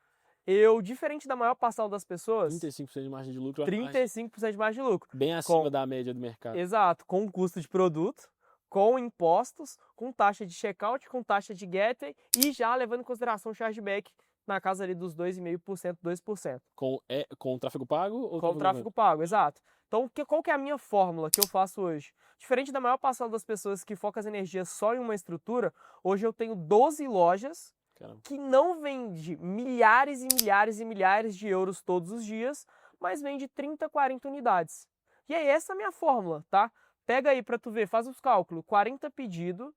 Eu, diferente da maior parcela das pessoas, 35% de margem de lucro, 35% de margem de lucro. bem acima da média do mercado. Exato, com custo de produto, com impostos, com taxa de checkout, com taxa de gateway e já levando em consideração o chargeback na casa ali dos 2,5%, 2%. Com o tráfego pago ou Com o tráfego pago, exato. Então, qual que é a minha fórmula que eu faço hoje? Diferente da maior parcela das pessoas que focam as energias só em uma estrutura, hoje eu tenho 12 lojas Caramba. que não vende milhares e milhares e milhares de euros todos os dias, mas vende 30, 40 unidades. E é essa a minha fórmula, tá? Pega aí pra tu ver, faz os cálculos, 40 pedidos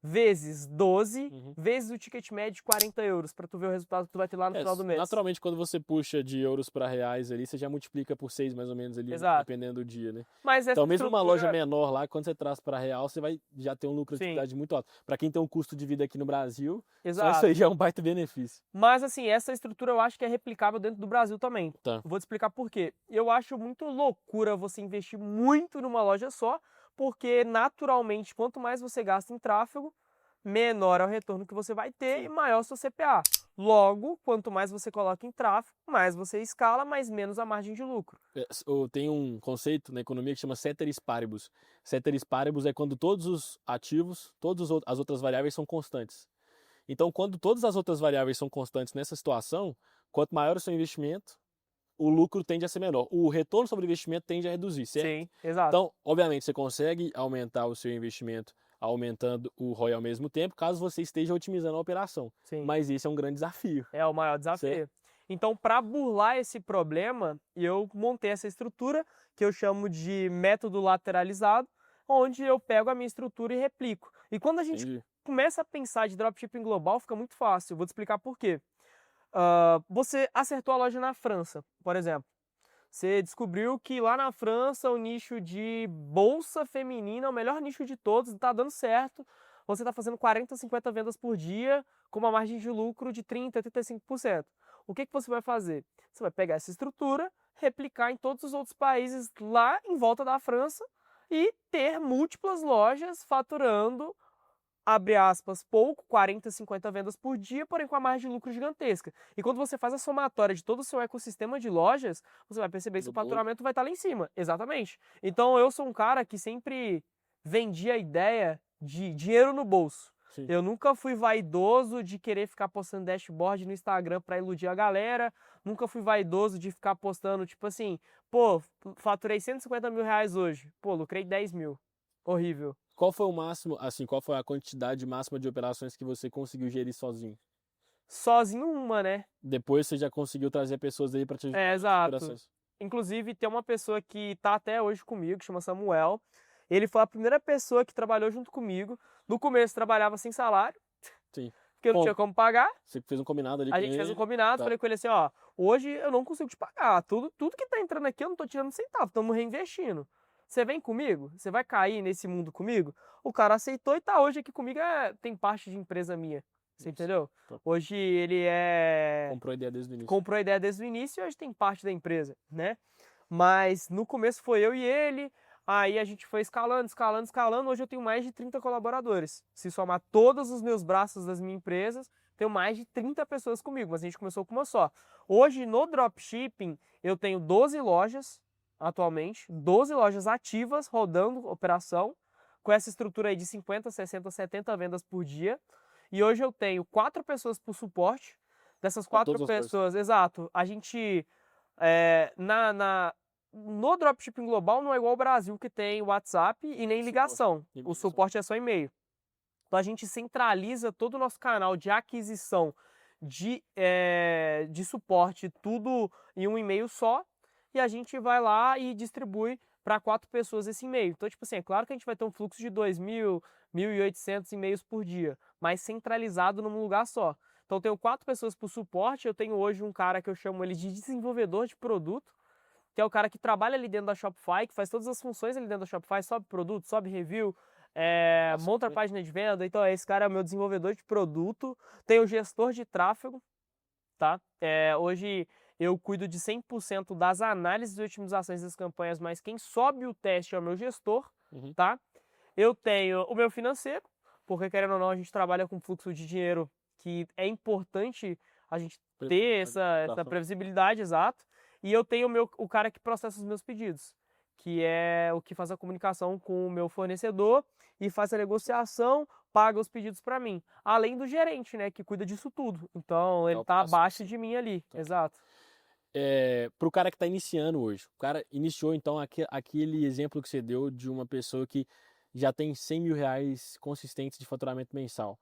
vezes 12, vezes o ticket médio de 40 euros, pra tu ver o resultado que tu vai ter lá no final do mês. Naturalmente, quando você puxa de euros para reais ali, você já multiplica por 6 mais ou menos ali, Exato. dependendo do dia, né? Mas Então, mesmo uma loja menor lá, quando você traz para real, você vai já ter um lucro de atividade muito alto. Para quem tem um custo de vida aqui no Brasil, só isso aí já é um baita benefício. Mas assim, essa estrutura eu acho que é replicável dentro do Brasil também. Tá. Vou te explicar por quê. Eu acho muito loucura você investir muito numa loja só, porque naturalmente, quanto mais você gasta em tráfego, menor é o retorno que você vai ter e maior o seu CPA. Logo, quanto mais você coloca em tráfego, mais você escala, mas menos a margem de lucro. Tem um conceito na economia que chama ceteris paribus. Ceteris paribus é quando todos os ativos, todas as outras variáveis são constantes. Então, quando todas as outras variáveis são constantes nessa situação, quanto maior o seu investimento, o lucro tende a ser menor. O retorno sobre o investimento tende a reduzir, certo? Sim, exato. Então, obviamente, você consegue aumentar o seu investimento aumentando o ROI ao mesmo tempo, caso você esteja otimizando a operação. Sim. Mas esse é um grande desafio. É o maior desafio. Certo? Então, para burlar esse problema, eu montei essa estrutura que eu chamo de método lateralizado, onde eu pego a minha estrutura e replico. E quando a gente começa a pensar de dropshipping global, fica muito fácil. Eu vou te explicar por quê. Você acertou a loja na França, por exemplo. Você descobriu que lá na França o nicho de bolsa feminina é o melhor nicho de todos, está dando certo. Você está fazendo 40, 50 vendas por dia com uma margem de lucro de 30, 35%. O que você vai fazer? Você vai pegar essa estrutura, replicar em todos os outros países lá em volta da França e ter múltiplas lojas faturando, abre aspas, pouco, 40, 50 vendas por dia, porém com a margem de lucro gigantesca. E quando você faz a somatória de todo o seu ecossistema de lojas, você vai perceber que o faturamento vai estar lá em cima. Exatamente. Então eu sou um cara que sempre vendia a ideia de dinheiro no bolso. Sim. Eu nunca fui vaidoso de querer ficar postando dashboard no Instagram para iludir a galera. Nunca fui vaidoso de ficar postando, tipo assim, pô, faturei 150 mil reais hoje. Pô, lucrei 10 mil. Horrível. Qual foi o máximo, assim, qual foi a quantidade máxima de operações que você conseguiu gerir sozinho? Sozinho uma, né? Depois você já conseguiu trazer pessoas aí para te ajudar nas operações. Inclusive, tem uma pessoa que tá até hoje comigo, que chama Samuel. Ele foi a primeira pessoa que trabalhou junto comigo. No começo trabalhava sem salário. Sim. Porque eu não tinha como pagar. Você fez um combinado ali com ele. A gente fez um combinado, falei com ele assim, ó, hoje eu não consigo te pagar. Tudo que tá entrando aqui eu não tô tirando centavo, estamos reinvestindo. Você vem comigo? Você vai cair nesse mundo comigo? O cara aceitou e tá hoje aqui comigo, tem parte de empresa minha. Você entendeu? Hoje ele comprou a ideia desde o início. Comprou a ideia desde o início e hoje tem parte da empresa, né? Mas no começo foi eu e ele, aí a gente foi escalando, escalando, escalando. Hoje eu tenho mais de 30 colaboradores. Se somar todos os meus braços das minhas empresas, tenho mais de 30 pessoas comigo, mas a gente começou com uma só. Hoje no dropshipping eu tenho 12 lojas atualmente, 12 lojas ativas rodando operação, com essa estrutura aí de 50, 60, 70 vendas por dia. E hoje eu tenho 4 pessoas por suporte. Dessas 4 pessoas, exato, a gente no dropshipping global não é igual ao Brasil, que tem WhatsApp e nem ligação. O suporte é só e-mail. Então a gente centraliza todo o nosso canal de aquisição de suporte, tudo em um e-mail só, e a gente vai lá e distribui para 4 pessoas esse e-mail. Então, tipo assim, é claro que a gente vai ter um fluxo de 2.000, 1.800 e-mails por dia, mas centralizado num lugar só. Então, eu tenho 4 pessoas por suporte, eu tenho hoje um cara que eu chamo ele de desenvolvedor de produto, que é o cara que trabalha ali dentro da Shopify, que faz todas as funções ali dentro da Shopify, sobe produto, sobe review, monta a página de venda. Então, esse cara é o meu desenvolvedor de produto. Tem o gestor de tráfego, tá? Hoje eu cuido de 100% das análises e otimizações das campanhas, mas quem sobe o teste é o meu gestor, tá? Eu tenho o meu financeiro, porque querendo ou não a gente trabalha com fluxo de dinheiro que é importante a gente Pre- ter essa preparação. previsibilidade, exato. E eu tenho o cara que processa os meus pedidos, que é o que faz a comunicação com o meu fornecedor e faz a negociação, paga os pedidos para mim. Além do gerente, né, que cuida disso tudo. Então É ele o tá passo, abaixo sim. de mim ali, Tá. exato. Para o cara que está iniciando hoje, o cara iniciou então aquele exemplo que você deu de uma pessoa que já tem 100 mil reais consistentes de faturamento mensal.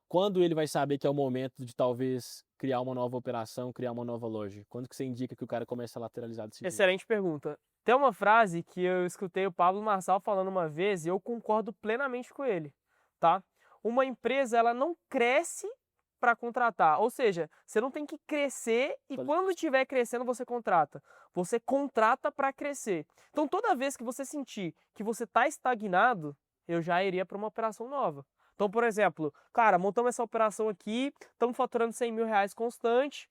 Quando ele vai saber que é o momento de talvez criar uma nova operação, criar uma nova loja? Quando que você indica que o cara começa a lateralizar desse jeito? Excelente pergunta. Tem uma frase que eu escutei o Pablo Marçal falando uma vez e eu concordo plenamente com ele, tá? Uma empresa, ela não cresce para contratar, ou seja, você não tem que crescer e quando estiver crescendo você contrata. Você contrata para crescer. Então toda vez que você sentir que você está estagnado, eu já iria para uma operação nova. Então, por exemplo, cara, montamos essa operação aqui, estamos faturando 100 mil reais constante,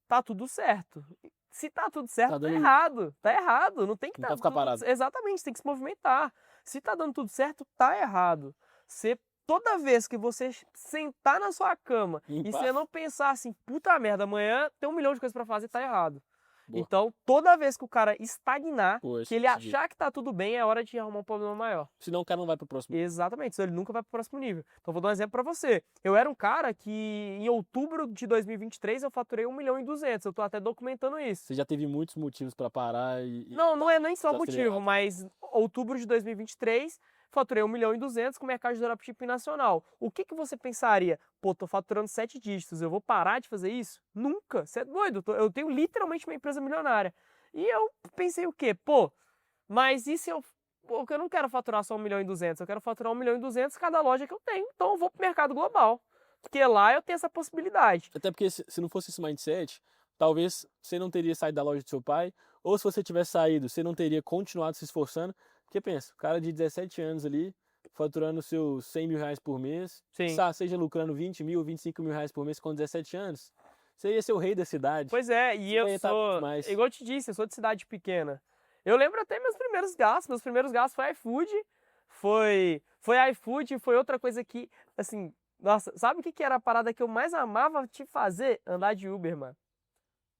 tá tudo certo. Se tá tudo certo, Tá tá dando- errado. Tá errado. Não tem que Não tá tá ficar tudo... parado. Exatamente, tem que se movimentar. Se tá dando tudo certo, tá errado. Você, toda vez que você sentar na sua cama Em e paz. você não pensar assim, puta merda, amanhã tem 1 milhão de coisas pra fazer, tá errado. Boa. Então, toda vez que o cara estagnar, Boa, que ele esse dia. achar que tá tudo bem, é hora de arrumar um problema maior. Senão o cara não vai pro próximo. Exatamente, senão ele nunca vai pro próximo nível. Então, vou dar um exemplo para você. Eu era um cara que em outubro de 2023 eu faturei 1.200.000. Eu tô até documentando isso. Você já teve muitos motivos para parar Não é nem só desacelerar. motivo, mas outubro de 2023 faturei 1.200.000 com o mercado de dropshipping nacional. O que que você pensaria? Pô, tô faturando 7 dígitos, eu vou parar de fazer isso? Nunca, você é doido, eu tenho literalmente uma empresa milionária. E eu pensei o quê? Pô, mas e se eu... Porque eu não quero faturar só 1.200.000, eu quero faturar 1.200.000 cada loja que eu tenho. Então eu vou pro mercado global. Porque lá eu tenho essa possibilidade. Até porque se não fosse esse mindset, talvez você não teria saído da loja do seu pai, ou se você tivesse saído, você não teria continuado se esforçando. Porque pensa, o cara de 17 anos ali, faturando seus 100 mil reais por mês, Sim. seja lucrando 20 mil, 25 mil reais por mês com 17 anos, você ia ser o rei da cidade. Pois é, e Você eu ia estar sou, demais. igual eu te disse, eu sou de cidade pequena. Eu lembro até meus primeiros gastos foi iFood, foi iFood, foi outra coisa que, assim, nossa, sabe o que que era a parada que eu mais amava te fazer? Andar de Uber, mano.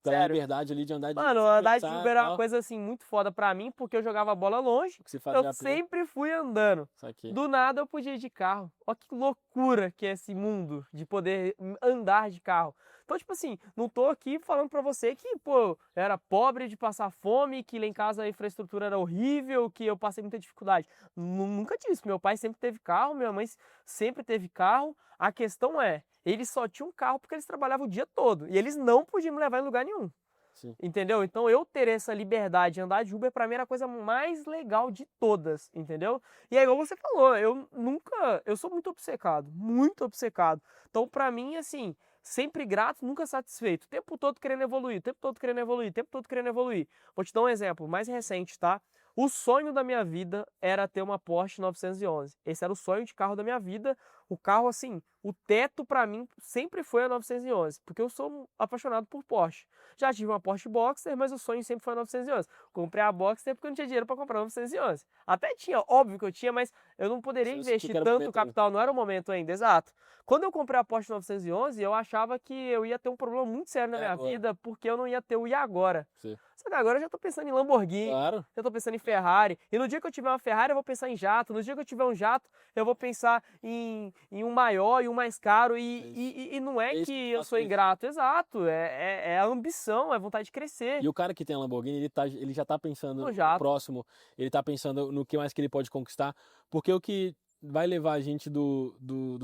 Pela Sério. liberdade ali de andar de Mano, andar de conversar Uber e era uma tal, coisa, assim, muito foda pra mim, porque eu jogava bola longe, o que você eu fazia a pé. sempre fui andando. Isso aqui. Do nada eu podia ir de carro. Olha que loucura que é esse mundo de poder andar de carro. Então, tipo assim, não tô aqui falando pra você que, pô, eu era pobre de passar fome, que lá em casa a infraestrutura era horrível, que eu passei muita dificuldade. Nunca disse. Meu pai sempre teve carro, minha mãe sempre teve carro. A questão é, eles só tinham carro porque eles trabalhavam o dia todo. E eles não podiam me levar em lugar nenhum. Sim. Entendeu? Então eu ter essa liberdade de andar de Uber pra mim era a coisa mais legal de todas, entendeu? E é igual você falou, eu sou muito obcecado, muito obcecado. Então pra mim, assim, sempre grato, nunca satisfeito, o tempo todo querendo evoluir, o tempo todo querendo evoluir, o tempo todo querendo evoluir. Vou te dar um exemplo mais recente, tá? O sonho da minha vida era ter uma Porsche 911. Esse era o sonho de carro da minha vida. O carro, assim, o teto pra mim sempre foi a 911, porque eu sou apaixonado por Porsche. Já tive uma Porsche Boxster, mas o sonho sempre foi a 911. Comprei a Boxster porque eu não tinha dinheiro para comprar a 911. Até tinha, óbvio que eu tinha, mas eu não poderia Você sentiu investir que era o tanto momento, né? capital, não era o momento ainda, exato. Quando eu comprei a Porsche 911, eu achava que eu ia ter um problema muito sério na E minha agora? vida, porque eu não ia ter o e agora. Sim. Só que agora eu já tô pensando em Lamborghini, Claro. já tô pensando em Ferrari. E no dia que eu tiver uma Ferrari, eu vou pensar em jato. No dia que eu tiver um jato, eu vou pensar em um maior e um mais caro. E não é É isso que que eu faz sou crescer. ingrato, exato. É a ambição, é a vontade de crescer. E o cara que tem a Lamborghini, ele já tá pensando No no jato. próximo, ele tá pensando no que mais que ele pode conquistar, porque o que vai levar a gente do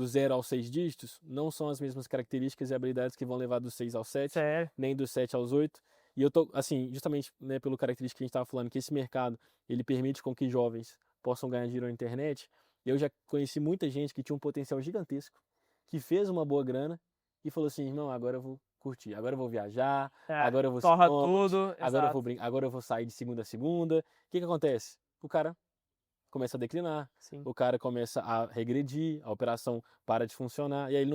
0 aos 6 dígitos não são as mesmas características e habilidades que vão levar do 6 ao 7, Sério. nem do 7 aos 8. E eu tô, assim, justamente, né, pelo característica que a gente tava falando, que esse mercado, ele permite com que jovens possam ganhar dinheiro na internet. Eu já conheci muita gente que tinha um potencial gigantesco, que fez uma boa grana e falou assim, irmão, agora eu vou curtir, agora eu vou viajar, agora eu vou ser Torra nômade, tudo, exato. agora eu vou sair de segunda a segunda. O que que acontece? O cara começa a declinar, Sim. o cara começa a regredir, a operação para de funcionar, e aí ele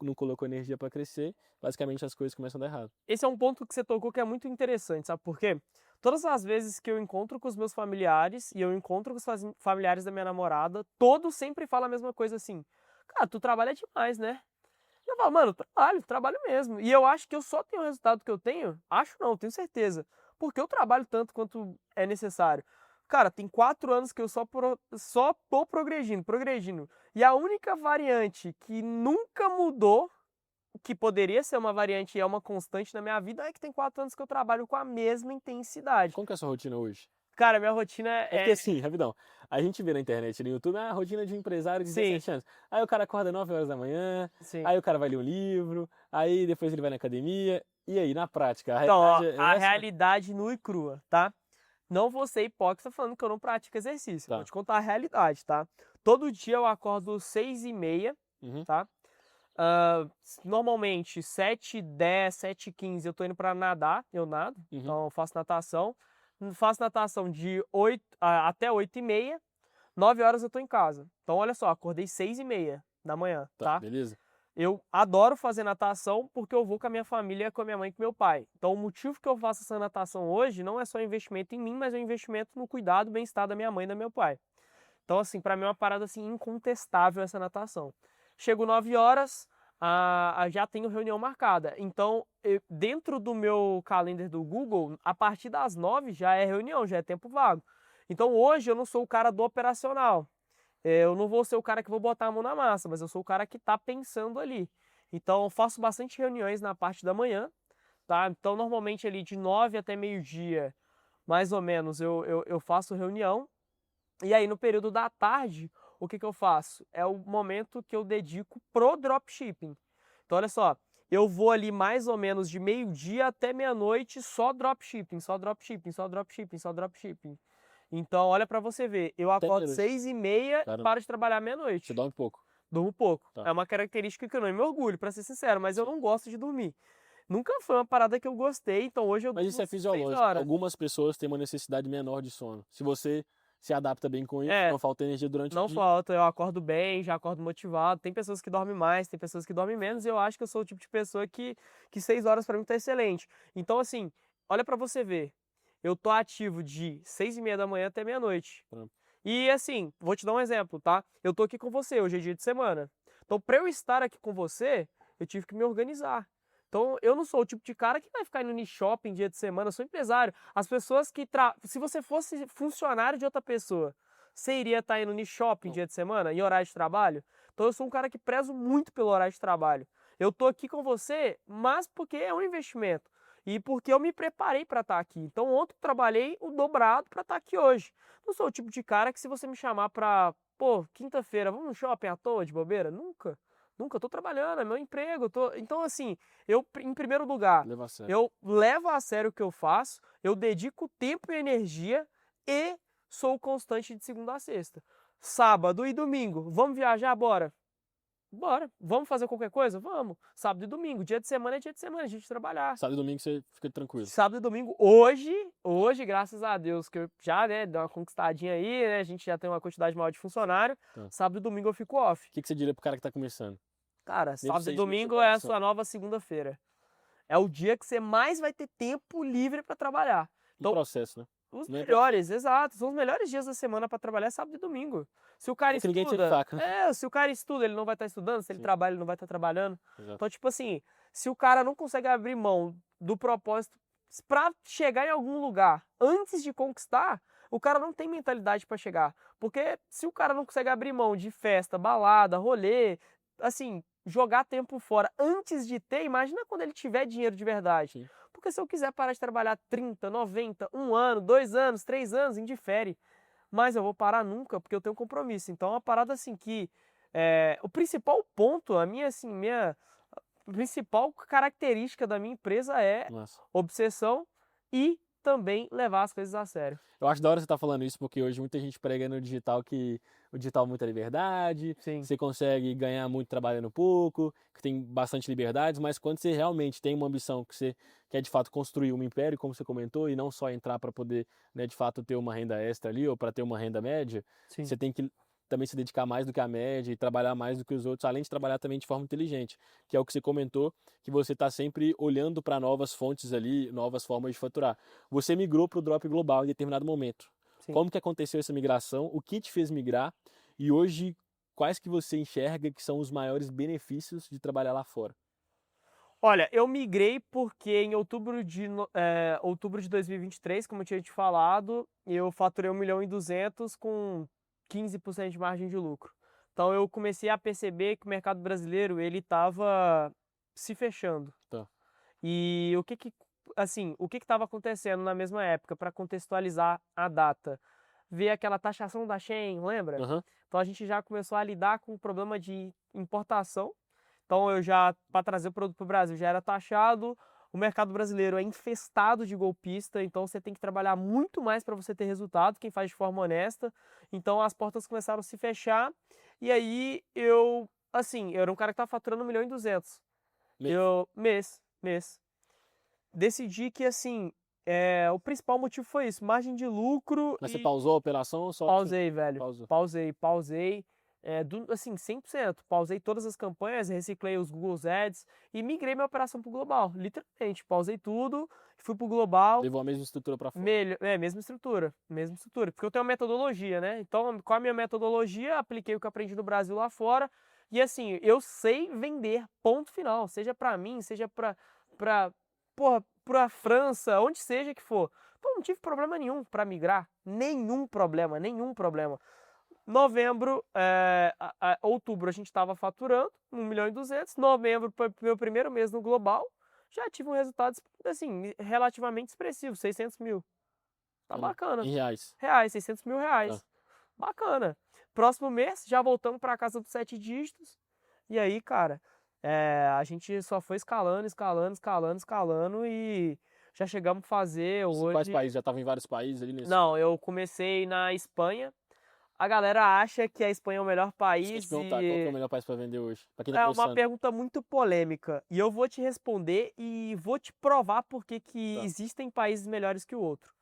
não colocou energia para crescer, basicamente as coisas começam a dar errado. Esse é um ponto que você tocou que é muito interessante, sabe por quê? Todas as vezes que eu encontro com os meus familiares e eu encontro com os familiares da minha namorada, todos sempre falam a mesma coisa assim. Cara, tu trabalha demais, né? falo, mano, trabalho mesmo. E eu acho que eu só tenho o resultado que eu tenho, acho não, tenho certeza, porque eu trabalho tanto quanto é necessário. Cara, tem 4 anos que eu só tô progredindo. E a única variante que nunca mudou, que poderia ser uma variante e é uma constante na minha vida, é que tem 4 anos que eu trabalho com a mesma intensidade. Como que é a sua rotina hoje? Cara, minha rotina É porque assim, rapidão, a gente vê na internet, no YouTube, a rotina de um empresário de Sim, 17 anos. Aí o cara acorda 9 horas da manhã, sim. aí o cara vai ler um livro, aí depois ele vai na academia. E aí, na prática, a Então, ó, realidade é a essa? realidade nua e crua, tá? Não vou ser hipócrita falando que eu não pratico exercício. Vou Tá. te contar a realidade, tá? Todo dia eu acordo 6h30, Uhum, tá? Normalmente 7h10, 7h15 eu tô indo pra nadar, eu nado, uhum. então eu faço natação. Faço natação de 8 até 8h30, 9 horas eu tô em casa. Então olha só, acordei 6h30 da manhã, Tá, tá? beleza. Eu adoro fazer natação porque eu vou com a minha família, com a minha mãe e com meu pai. Então o motivo que eu faço essa natação hoje não é só investimento em mim, mas é um investimento no cuidado e bem-estar da minha mãe e do meu pai. Então assim, pra mim é uma parada assim incontestável essa natação. Chego 9 horas, já tenho reunião marcada. Então, dentro do meu calendar do Google, a partir das 9 já é reunião, já é tempo vago. Então hoje eu não sou o cara do operacional. Eu não vou ser o cara que vou botar a mão na massa, mas eu sou o cara que está pensando ali. Então, eu faço bastante reuniões na parte da manhã, tá? Então, normalmente ali de 9 até meio-dia, mais ou menos, eu faço reunião. E aí, no período da tarde, o que eu faço? É o momento que eu dedico pro dropshipping. Então, olha só, eu vou ali mais ou menos de meio-dia até meia-noite só dropshipping, só dropshipping, só dropshipping, só dropshipping. Então, olha pra você ver, eu Até acordo meia-noite. 6h30 e Caramba, paro de trabalhar você meia-noite. dorme pouco. Durmo pouco. Tá. É uma característica que eu não me orgulho, pra ser sincero, mas eu Sim. não gosto de dormir. Nunca foi uma parada que eu gostei, então hoje eu Mas isso durmo é 6 fisiológico. horas. Algumas pessoas têm uma necessidade menor de sono. Se você se adapta bem com isso, É, não falta energia durante o não dia. falta, eu acordo bem, já acordo motivado. Tem pessoas que dormem mais, tem pessoas que dormem menos, e eu acho que eu sou o tipo de pessoa que 6 horas pra mim tá excelente. Então, assim, olha pra você ver. Eu tô ativo de 6h30 da manhã até meia-noite. Tá. E assim, vou te dar um exemplo, tá? Eu tô aqui com você, hoje é dia de semana. Então, pra eu estar aqui com você, eu tive que me organizar. Então, eu não sou o tipo de cara que vai ficar indo no shopping dia de semana, eu sou empresário. As pessoas que se você fosse funcionário de outra pessoa, você iria estar indo no shopping Não. dia de semana, em horário de trabalho? Então, eu sou um cara que prezo muito pelo horário de trabalho. Eu tô aqui com você, mas porque é um investimento. E porque eu me preparei para estar aqui. Então, ontem eu trabalhei o dobrado para estar aqui hoje. Não sou o tipo de cara que se você me chamar pra, pô, quinta-feira, vamos no shopping à toa, de bobeira? Nunca. Nunca, eu tô trabalhando, é meu emprego, Então, assim, em primeiro lugar, Leva a sério. eu levo a sério o que eu faço, eu dedico tempo e energia e sou constante de segunda a sexta. Sábado e domingo, vamos viajar? Bora. Bora. Vamos fazer qualquer coisa? Vamos. Sábado e domingo, dia de semana é dia de semana, a gente trabalhar. Sábado e domingo você fica tranquilo. Sábado e domingo, hoje, graças a Deus, que eu já, né, dei uma conquistadinha aí, né, a gente já tem uma quantidade maior de funcionário, Tá. sábado e domingo eu fico off. O que você diria pro cara que tá começando? Cara, Mesmo sábado e sem isso na domingo é a coração. sua nova segunda-feira. É o dia que você mais vai ter tempo livre para trabalhar. Um Então, processo, né? os Não é processo. melhores, exato, são os melhores dias da semana para trabalhar é sábado e domingo. Se o cara É que ninguém te estuda, saca, né? se o cara estuda, ele não vai estar estudando, se ele Sim, trabalha, ele não vai estar trabalhando. exato. Então, tipo assim, se o cara não consegue abrir mão do propósito para chegar em algum lugar antes de conquistar, o cara não tem mentalidade para chegar. Porque se o cara não consegue abrir mão de festa, balada, rolê, assim, jogar tempo fora antes de ter, imagina quando ele tiver dinheiro de verdade. Sim. Porque se eu quiser parar de trabalhar 30, 90, 1 ano, 2 anos, 3 anos, indifere. Mas eu vou parar nunca, porque eu tenho um compromisso. Então é uma parada assim que o principal ponto, a principal característica da minha empresa é Nossa. obsessão e também levar as coisas a sério. Eu acho da hora você estar falando isso, porque hoje muita gente prega no digital que o digital é muita liberdade, Sim, você consegue ganhar muito trabalhando pouco, que tem bastante liberdades, mas quando você realmente tem uma ambição que você quer de fato construir um império, como você comentou, e não só entrar para poder, né, de fato ter uma renda extra ali ou para ter uma renda média, sim, você tem que também se dedicar mais do que a média e trabalhar mais do que os outros, além de trabalhar também de forma inteligente, que é o que você comentou, que você está sempre olhando para novas fontes ali, novas formas de faturar. Você migrou para o Drop Global em determinado momento. sim. Como que aconteceu essa migração? O que te fez migrar? E hoje, quais que você enxerga que são os maiores benefícios de trabalhar lá fora? Olha, eu migrei porque em outubro de 2023, como eu tinha te falado, eu faturei 1.200.000 com 15% de margem de lucro. Então eu comecei a perceber que o mercado brasileiro ele estava se fechando. Tá. E o que estava acontecendo na mesma época, para contextualizar a data? Ver aquela taxação da Shein, lembra? Aham. Então a gente já começou a lidar com o problema de importação. Então para trazer o produto para o Brasil, já era taxado. O mercado brasileiro é infestado de golpista, então você tem que trabalhar muito mais para você ter resultado, quem faz de forma honesta. Então as portas começaram a se fechar. E aí eu era um cara que estava faturando 1.200.000. Mês. Mês. Decidi que o principal motivo foi isso, margem de lucro. Mas você E pausou a operação ou só pausei, velho. pausou? Pausei. 100%. Pausei todas as campanhas, reciclei os Google Ads e migrei minha operação pro global. Literalmente, pausei tudo, fui pro global. Levou a mesma estrutura para fora. Mesma estrutura. Porque eu tenho uma metodologia, né? Então, com a minha metodologia, apliquei o que eu aprendi no Brasil lá fora. E assim, eu sei vender, ponto final. Seja pra mim, seja pra França, onde seja que for. Então, não tive problema nenhum pra migrar. Nenhum problema. Outubro a gente estava faturando 1.200.000. Novembro foi meu primeiro mês no global. Já tive um resultado, assim, relativamente expressivo, 600.000. Tá bacana. Em reais. 600.000 reais. Tá. Bacana. Próximo mês, já voltamos para casa dos 7 dígitos. E aí, cara, a gente só foi escalando e já chegamos a fazer Quais hoje. países? Já estava em vários países ali nesse. Não, eu comecei na Espanha. A galera acha que a Espanha é o melhor Isso que eu ia te país perguntar, qual que é o e melhor país para vender hoje? Pra quem tá é uma começando. pergunta muito polêmica. E eu vou te responder e vou te provar porque que Tá. existem países melhores que o outro.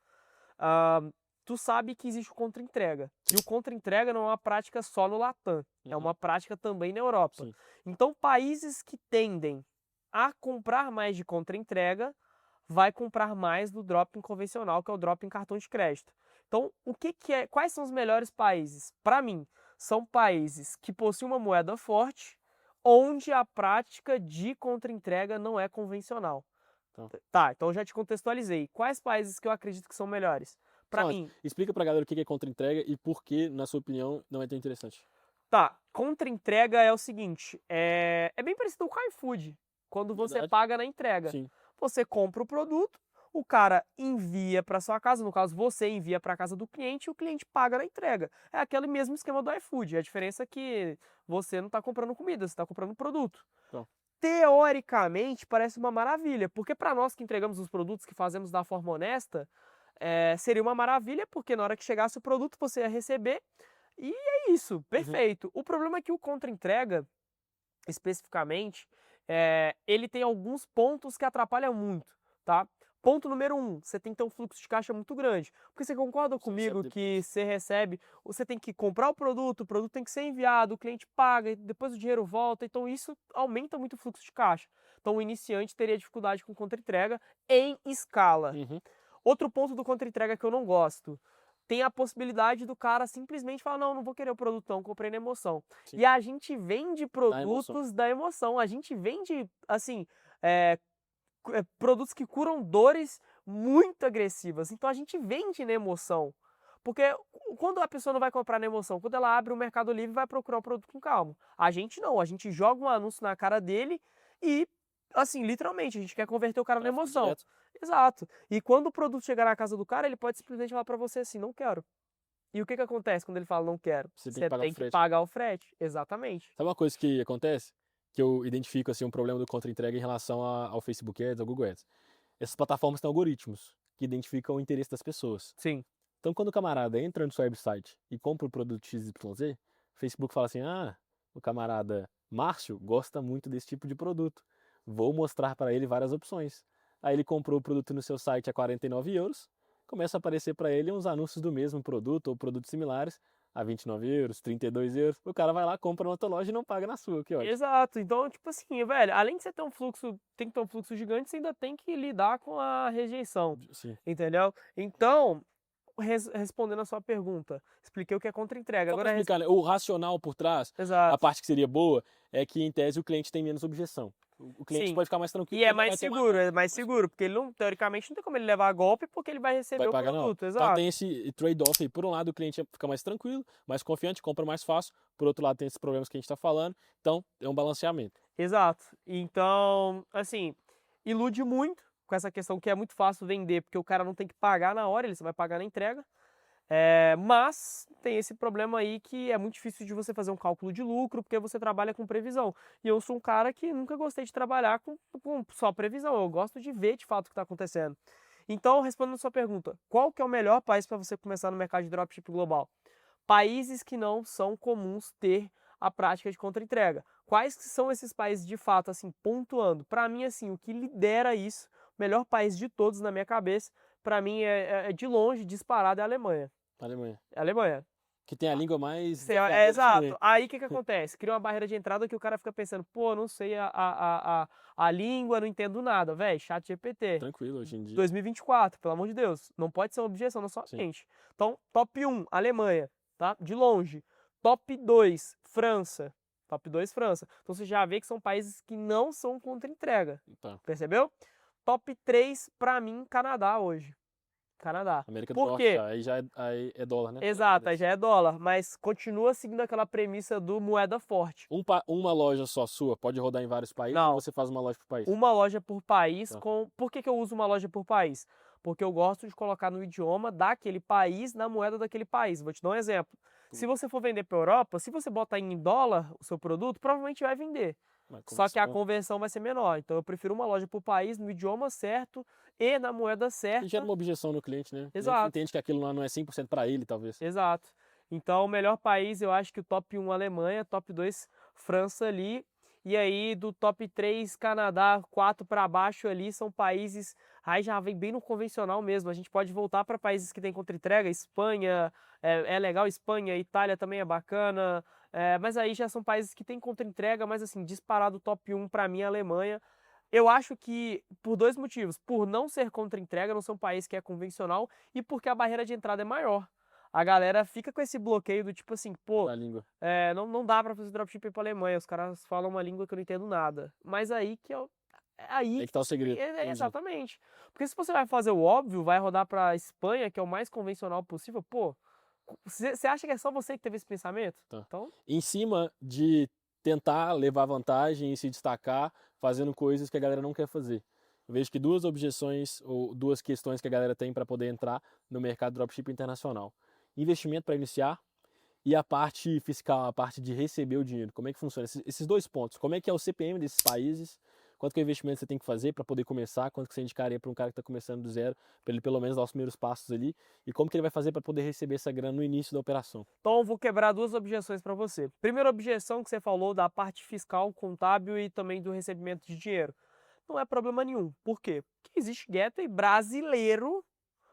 Ah, tu sabe que existe o contra-entrega. E o contra-entrega não é uma prática só no Latam, é uma prática também na Europa. Sim. Então, países que tendem a comprar mais de contra-entrega, vai comprar mais do dropping convencional, que é o dropping cartão de crédito. Então, quais são os melhores países? Para mim, são países que possuem uma moeda forte, onde a prática de contra-entrega não é convencional. Tá, então eu já te contextualizei. Quais países que eu acredito que são melhores? Pra Não, mim, explica pra galera o que é contra-entrega e por que, na sua opinião, não é tão interessante. tá, contra-entrega é o seguinte, é bem parecido com o iFood, quando você Verdade. paga na entrega. Sim. Você compra o produto, o cara envia para sua casa, no caso você envia para casa do cliente e o cliente paga na entrega. É aquele mesmo esquema do iFood, a diferença é que você não está comprando comida, você está comprando produto. Então. Teoricamente parece uma maravilha, porque para nós que entregamos os produtos, que fazemos da forma honesta, seria uma maravilha, porque na hora que chegasse o produto você ia receber e é isso, perfeito. O problema é que o contra-entrega, especificamente, ele tem alguns pontos que atrapalham muito, tá? Ponto número 1, você tem que ter um fluxo de caixa muito grande. Porque você concorda comigo que você recebe, você tem que comprar o produto tem que ser enviado, o cliente paga, e depois o dinheiro volta, então isso aumenta muito o fluxo de caixa. Então o iniciante teria dificuldade com contra-entrega em escala. Outro ponto do contra-entrega que eu não gosto, tem a possibilidade do cara simplesmente falar, não vou querer o produto não, comprei na emoção. Sim. E a gente vende produtos da emoção. A gente vende, assim, produtos que curam dores muito agressivas. Então a gente vende na emoção. Porque quando a pessoa não vai comprar na emoção, quando ela abre o Mercado Livre, vai procurar o produto com calma. A gente não, a gente joga um anúncio na cara dele e, assim, literalmente, a gente quer converter o cara na emoção. Direto. Exato. E quando o produto chegar na casa do cara, ele pode simplesmente falar pra você assim, não quero. E o que acontece quando ele fala não quero? Você Você tem que pagar o frete. Exatamente. Sabe uma coisa que acontece? Que eu identifico assim, um problema do contra-entrega em relação ao Facebook Ads, ao Google Ads. Essas plataformas têm algoritmos que identificam o interesse das pessoas. Sim. Então, quando o camarada entra no seu website e compra o produto XYZ, o Facebook fala assim, o camarada Márcio gosta muito desse tipo de produto. Vou mostrar para ele várias opções. Aí ele comprou o produto no seu site a 49 euros, começa a aparecer para ele uns anúncios do mesmo produto ou produtos similares a 29 euros, 32 euros. O cara vai lá, compra na outra loja e não paga na sua, que ótimo. Exato. Então, tipo assim, velho, além de você ter um fluxo, tem que ter um fluxo gigante, você ainda tem que lidar com a rejeição. Sim. Entendeu? Então, respondendo a sua pergunta, expliquei o que é contra-entrega. Só Agora, para explicar, né? O racional por trás, a exato, parte que seria boa, é que em tese o cliente tem menos objeção. O cliente sim. pode ficar mais tranquilo, E é ele não mais vai ter seguro, é mais mais seguro, porque ele não, teoricamente, não tem como ele levar golpe, porque ele vai receber vai o pagar não. produto, Então exato. tem esse trade-off aí. Por um lado, o cliente fica mais tranquilo, mais confiante, compra mais fácil. Por outro lado, tem esses problemas que a gente está falando. Então, é um balanceamento. Exato. Então, assim, ilude muito com essa questão que é muito fácil vender, porque o cara não tem que pagar na hora, ele só vai pagar na entrega. Mas tem esse problema aí que é muito difícil de você fazer um cálculo de lucro, porque você trabalha com previsão. E eu sou um cara que nunca gostei de trabalhar com só previsão, eu gosto de ver de fato o que está acontecendo. Então, respondendo a sua pergunta, qual que é o melhor país para você começar no mercado de dropship global? Países que não são comuns ter a prática de contra-entrega. Quais que são esses países de fato, assim, pontuando? Para mim, assim, o que lidera isso, o melhor país de todos na minha cabeça, para mim é de longe, disparado, é a Alemanha. Alemanha. É a Alemanha. Que tem a língua mais É, desafiadora exato. também. Aí o que acontece? Cria uma barreira de entrada que o cara fica pensando, pô, não sei a língua, não entendo nada. Véi, chat GPT. Tranquilo hoje em dia. 2024, pelo amor de Deus. Não pode ser uma objeção na sua Sim. mente. Então, top 1, Alemanha, tá? De longe. Top 2, França. Top 2, França. Então você já vê que são países que não são contra entrega. Tá. Percebeu? Top 3, pra mim, Canadá hoje. Canadá. América do Por Norte, quê? já. Aí é dólar, né? Exato, aí já é dólar, mas continua seguindo aquela premissa do moeda forte. Uma loja só sua pode rodar em vários países ou Não, você faz uma loja por país? uma loja por país Tá. com. Por que eu uso uma loja por país? Porque eu gosto de colocar no idioma daquele país, na moeda daquele país. Vou te dar um exemplo. Se você for vender para a Europa, se você botar em dólar o seu produto, provavelmente vai vender. Mas Só que a conversão- conversão vai ser menor. Então eu prefiro uma loja por país, no idioma certo e na moeda E gera certa. uma objeção no cliente, né? O cliente Exato. entende que aquilo lá não é 100% para ele, talvez. Exato. Então, o melhor país, eu acho que o top 1 Alemanha, top 2 França ali. E aí, do top 3 Canadá, 4 para baixo ali, são países. Aí já vem bem no convencional mesmo. A gente pode voltar para países que tem contra-entrega. Espanha é legal, Espanha, Itália também é bacana. Mas aí já são países que tem contra-entrega, mas assim, disparado top 1 para mim, a Alemanha. Eu acho que por dois motivos. Por não ser contra-entrega, não ser um país que é convencional, e porque a barreira de entrada é maior. A galera fica com esse bloqueio do tipo assim, pô, Da língua. não dá pra fazer dropshipping pra Alemanha, os caras falam uma língua que eu não entendo nada. Mas aí que é aí É que tá o segredo. exatamente. Porque se você vai fazer o óbvio, vai rodar pra Espanha, que é o mais convencional possível, pô, você acha que é só você que teve esse pensamento? Tá. Então, Em cima de tentar levar vantagem e se destacar fazendo coisas que a galera não quer fazer. Eu vejo que duas objeções ou duas questões que a galera tem para poder entrar no mercado dropshipping internacional. Investimento para iniciar e a parte fiscal, a parte de receber o dinheiro. Como é que funciona? Esses dois pontos. Como é que é o CPM desses países? Quanto que é o investimento que você tem que fazer para poder começar? Quanto que você indicaria para um cara que está começando do zero, para ele pelo menos dar os primeiros passos ali? E como que ele vai fazer para poder receber essa grana no início da operação? Então, eu vou quebrar duas objeções para você. Primeira objeção que você falou da parte fiscal, contábil e também do recebimento de dinheiro. Não é problema nenhum. Por quê? Porque existe gateway brasileiro,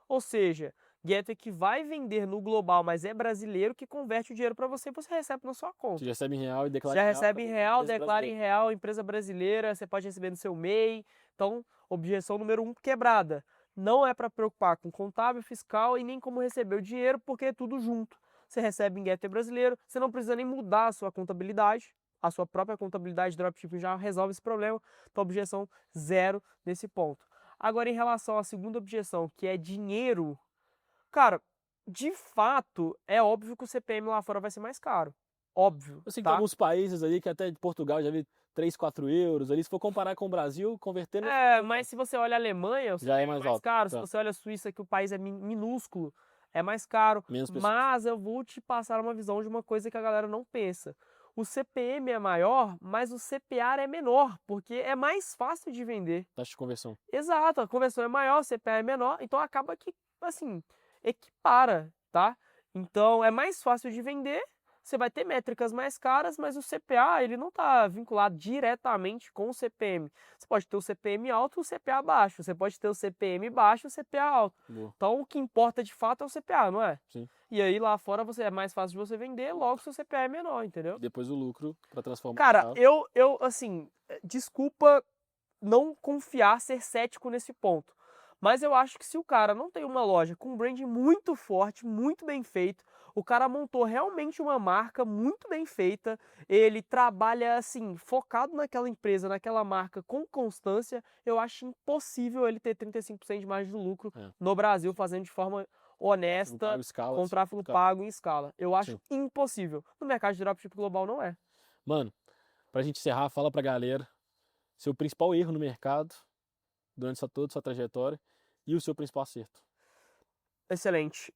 ou seja, gateway que vai vender no global, mas é brasileiro, que converte o dinheiro para você e você recebe na sua Você conta. já recebe em real e Você declara já em real. recebe em real, empresa declara em brasileira. real, empresa brasileira, você pode receber no seu MEI. Então, objeção número 1 quebrada. Não é para preocupar com contábil, fiscal e nem como receber o dinheiro, porque é tudo junto. Você recebe em gateway brasileiro, você não precisa nem mudar a sua contabilidade, a sua própria contabilidade dropshipping já resolve esse problema. Então, objeção zero nesse ponto. Agora, em relação à segunda objeção, que é dinheiro, cara, de fato, é óbvio que o CPM lá fora vai ser mais caro. Óbvio, Eu sei que tem tá? alguns países ali que até de Portugal já vi 3, 4 euros ali. Se for comparar com o Brasil, convertendo. Mas se você olha a Alemanha, o Já é CPM é mais mais alto. caro. Se Tá. você olha a Suíça, que o país é minúsculo, é mais caro. Menos pessoas. Mas eu vou te passar uma visão de uma coisa que a galera não pensa. O CPM é maior, mas o CPA é menor, porque é mais fácil de vender. Taxa de conversão. Exato, a conversão é maior, o CPA é menor, então acaba que, assim, equipara, tá? Então é mais fácil de vender, você vai ter métricas mais caras, mas o CPA ele não está vinculado diretamente com o CPM. Você pode ter o CPM alto e o CPA baixo, você pode ter o CPM baixo e o CPA alto. Boa. Então o que importa de fato é o CPA, não é? Sim. E aí lá fora é mais fácil de você vender, logo seu CPA é menor, entendeu? E depois o lucro para transformar. Cara, eu assim, desculpa não confiar, ser cético nesse ponto. Mas eu acho que se o cara não tem uma loja com um brand muito forte, muito bem feito, o cara montou realmente uma marca muito bem feita, ele trabalha assim, focado naquela empresa, naquela marca com constância, eu acho impossível ele ter 35% de margem de lucro É. no Brasil fazendo de forma Não honesta, paga escala, com tráfego escala. pago em escala. Eu acho Sim. impossível. No mercado de dropship global não é. Mano, pra gente encerrar, fala pra galera seu principal erro no mercado durante toda a sua trajetória e o seu principal acerto. Excelente.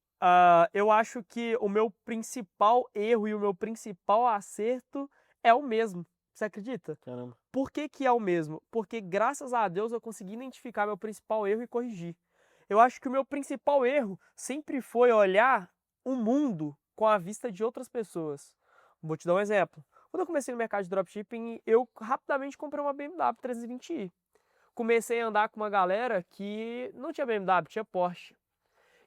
Eu acho que o meu principal erro e o meu principal acerto é o mesmo. Você acredita? Caramba. Por que que é o mesmo? Porque graças a Deus eu consegui identificar meu principal erro e corrigir. Eu acho que o meu principal erro sempre foi olhar o mundo com a vista de outras pessoas. Vou te dar um exemplo. Quando eu comecei no mercado de dropshipping, eu rapidamente comprei uma BMW 320i. Comecei a andar com uma galera que não tinha BMW, tinha Porsche.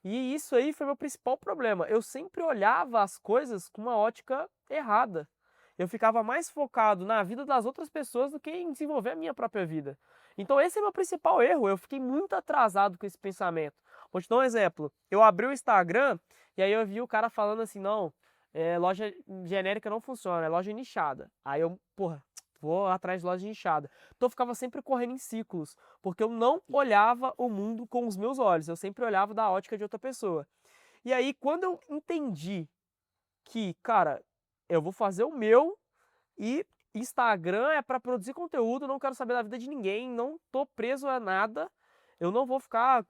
E isso aí foi meu principal problema. Eu sempre olhava as coisas com uma ótica errada. Eu ficava mais focado na vida das outras pessoas do que em desenvolver a minha própria vida. Então esse é meu principal erro. Eu fiquei muito atrasado com esse pensamento. Vou te dar um exemplo. Eu abri o Instagram e aí eu vi o cara falando assim, não, loja genérica não funciona, é loja nichada. Aí eu, porra, vou atrás de loja nichada. Então eu ficava sempre correndo em ciclos, porque eu não olhava o mundo com os meus olhos, eu sempre olhava da ótica de outra pessoa. E aí quando eu entendi que, cara, eu vou fazer o meu e Instagram é para produzir conteúdo, não quero saber da vida de ninguém, não tô preso a nada. Eu não vou ficar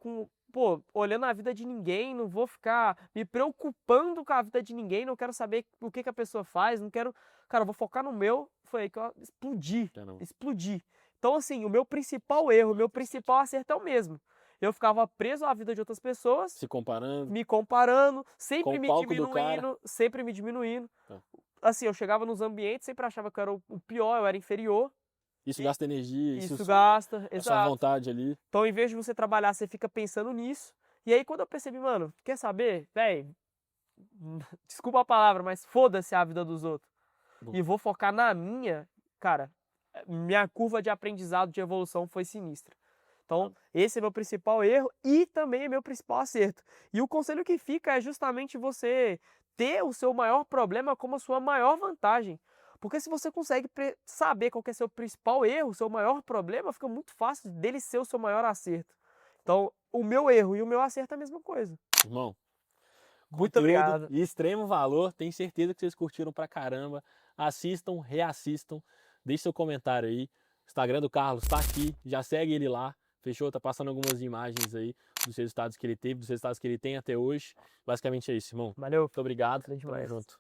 olhando a vida de ninguém, não vou ficar me preocupando com a vida de ninguém, não quero saber o que que a pessoa faz, não quero, cara, eu vou focar no meu. Foi aí que eu explodi, Caramba. explodi. Então assim, o meu principal erro, o meu principal acerto é o mesmo. Eu ficava preso à vida de outras pessoas, Se comparando me comparando, com sempre o me palco do cara. diminuindo, sempre me diminuindo. Tá. Assim, eu chegava nos ambientes, sempre achava que eu era o pior, eu era inferior. Isso E gasta energia, isso gasta, a sua exato. vontade ali. Então, em vez de você trabalhar, você fica pensando nisso. E aí, quando eu percebi, mano, quer saber? Véi, desculpa a palavra, mas foda-se a vida dos outros. Bom. E vou focar na minha, cara, minha curva de aprendizado, de evolução foi sinistra. Então, esse é meu principal erro e também é meu principal acerto. E o conselho que fica é justamente você ter o seu maior problema como a sua maior vantagem. Porque se você consegue saber qual que é seu principal erro, seu maior problema, fica muito fácil dele ser o seu maior acerto. Então, o meu erro e o meu acerto é a mesma coisa. Irmão, Muito conteúdo obrigado. de extremo valor. Tenho certeza que vocês curtiram pra caramba. Assistam, reassistam. Deixe seu comentário aí. O Instagram do Carlos tá aqui. Já segue ele lá. Fechou? Tá passando algumas imagens aí dos resultados que ele teve, dos resultados que ele tem até hoje. Basicamente é isso, irmão. Valeu. Muito obrigado. Valeu Tamo demais. junto.